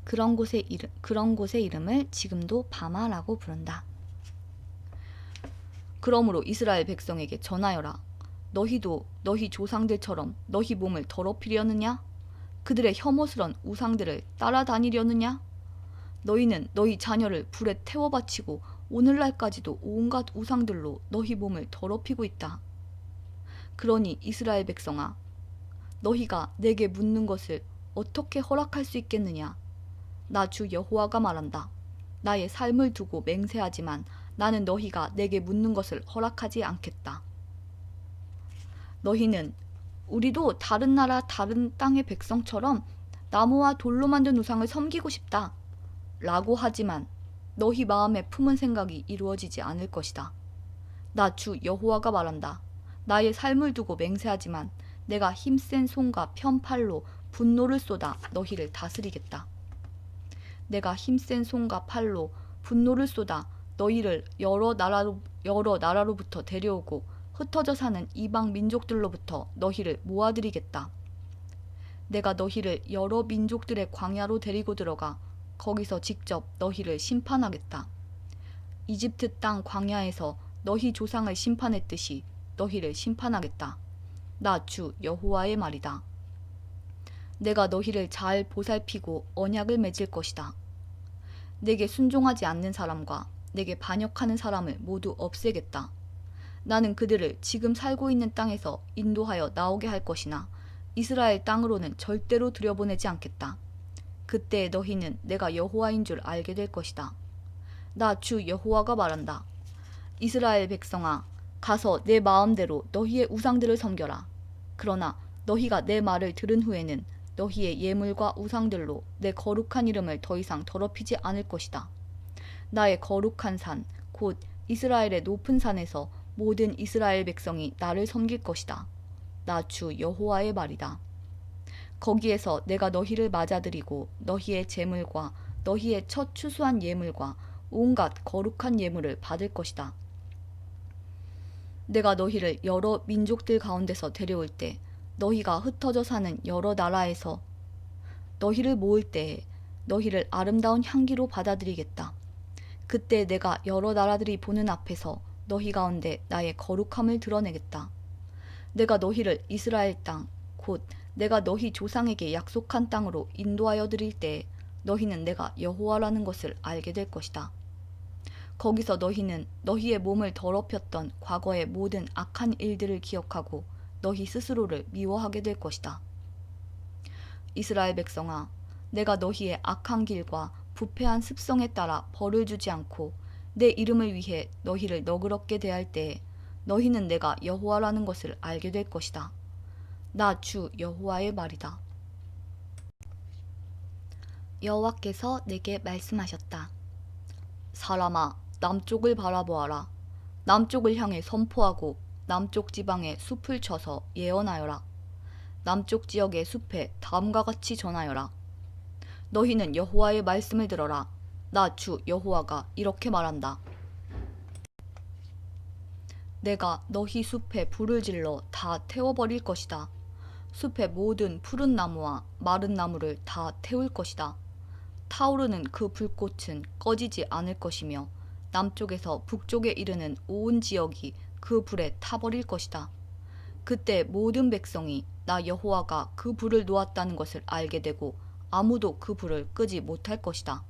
그런 곳의 이름을 지금도 바마라고 부른다. 그러므로 이스라엘 백성에게 전하여라. 너희도 너희 조상들처럼 너희 몸을 더럽히려느냐? 그들의 혐오스런 우상들을 따라다니려느냐? 너희는 너희 자녀를 불에 태워 바치고 오늘날까지도 온갖 우상들로 너희 몸을 더럽히고 있다. 그러니 이스라엘 백성아, 너희가 내게 묻는 것을 어떻게 허락할 수 있겠느냐? 나 주 여호와가 말한다. 나의 삶을 두고 맹세하지만 나는 너희가 내게 묻는 것을 허락하지 않겠다. 너희는 우리도 다른 나라 다른 땅의 백성처럼 나무와 돌로 만든 우상을 섬기고 싶다 라고 하지만 너희 마음에 품은 생각이 이루어지지 않을 것이다. 나 주 여호와가 말한다. 나의 삶을 두고 맹세하지만 내가 힘센 손과 편팔로 분노를 쏟아 너희를 다스리겠다. 내가 힘센 손과 팔로 분노를 쏟아 너희를 여러 나라로부터 데려오고 흩어져 사는 이방 민족들로부터 너희를 모아들이겠다. 내가 너희를 여러 민족들의 광야로 데리고 들어가 거기서 직접 너희를 심판하겠다. 이집트 땅 광야에서 너희 조상을 심판했듯이 너희를 심판하겠다. 나 주 여호와의 말이다. 내가 너희를 잘 보살피고 언약을 맺을 것이다. 내게 순종하지 않는 사람과 내게 반역하는 사람을 모두 없애겠다. 나는 그들을 지금 살고 있는 땅에서 인도하여 나오게 할 것이나 이스라엘 땅으로는 절대로 들여보내지 않겠다. 그때 너희는 내가 여호와인 줄 알게 될 것이다. 나 주 여호와가 말한다. 이스라엘 백성아, 가서 내 마음대로 너희의 우상들을 섬겨라. 그러나 너희가 내 말을 들은 후에는 너희의 예물과 우상들로 내 거룩한 이름을 더 이상 더럽히지 않을 것이다. 나의 거룩한 산, 곧 이스라엘의 높은 산에서 모든 이스라엘 백성이 나를 섬길 것이다. 나 주 여호와의 말이다. 거기에서 내가 너희를 맞아들이고 너희의 제물과 너희의 첫 추수한 예물과 온갖 거룩한 예물을 받을 것이다. 내가 너희를 여러 민족들 가운데서 데려올 때 너희가 흩어져 사는 여러 나라에서 너희를 모을 때에 너희를 아름다운 향기로 받아들이겠다. 그때 내가 여러 나라들이 보는 앞에서 너희 가운데 나의 거룩함을 드러내겠다. 내가 너희를 이스라엘 땅, 곧 내가 너희 조상에게 약속한 땅으로 인도하여 드릴 때에 너희는 내가 여호와라는 것을 알게 될 것이다. 거기서 너희는 너희의 몸을 더럽혔던 과거의 모든 악한 일들을 기억하고 너희 스스로를 미워하게 될 것이다. 이스라엘 백성아, 내가 너희의 악한 길과 부패한 습성에 따라 벌을 주지 않고 내 이름을 위해 너희를 너그럽게 대할 때에 너희는 내가 여호와라는 것을 알게 될 것이다. 나 주 여호와의 말이다. 여호와께서 내게 말씀하셨다. 사람아, 남쪽을 바라보아라. 남쪽을 향해 선포하고 남쪽 지방에 숲을 쳐서 예언하여라. 남쪽 지역의 숲에 다음과 같이 전하여라. 너희는 여호와의 말씀을 들어라. 나 주 여호와가 이렇게 말한다. 내가 너희 숲에 불을 질러 다 태워버릴 것이다. 숲의 모든 푸른 나무와 마른 나무를 다 태울 것이다. 타오르는 그 불꽃은 꺼지지 않을 것이며 남쪽에서 북쪽에 이르는 온 지역이 그 불에 타버릴 것이다. 그때 모든 백성이 나 여호와가 그 불을 놓았다는 것을 알게 되고 아무도 그 불을 끄지 못할 것이다.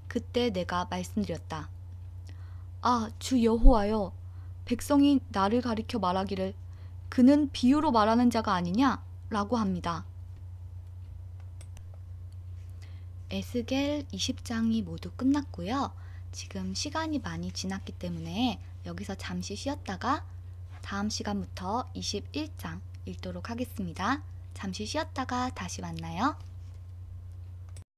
그때 내가 말씀드렸다. 아, 주 여호와여, 백성이 나를 가리켜 말하기를 그는 비유로 말하는 자가 아니냐? 라고 합니다. 에스겔 20장이 모두 끝났고요. 지금 시간이 많이 지났기 때문에 여기서 잠시 쉬었다가 다음 시간부터 21장 읽도록 하겠습니다. 잠시 쉬었다가 다시 만나요.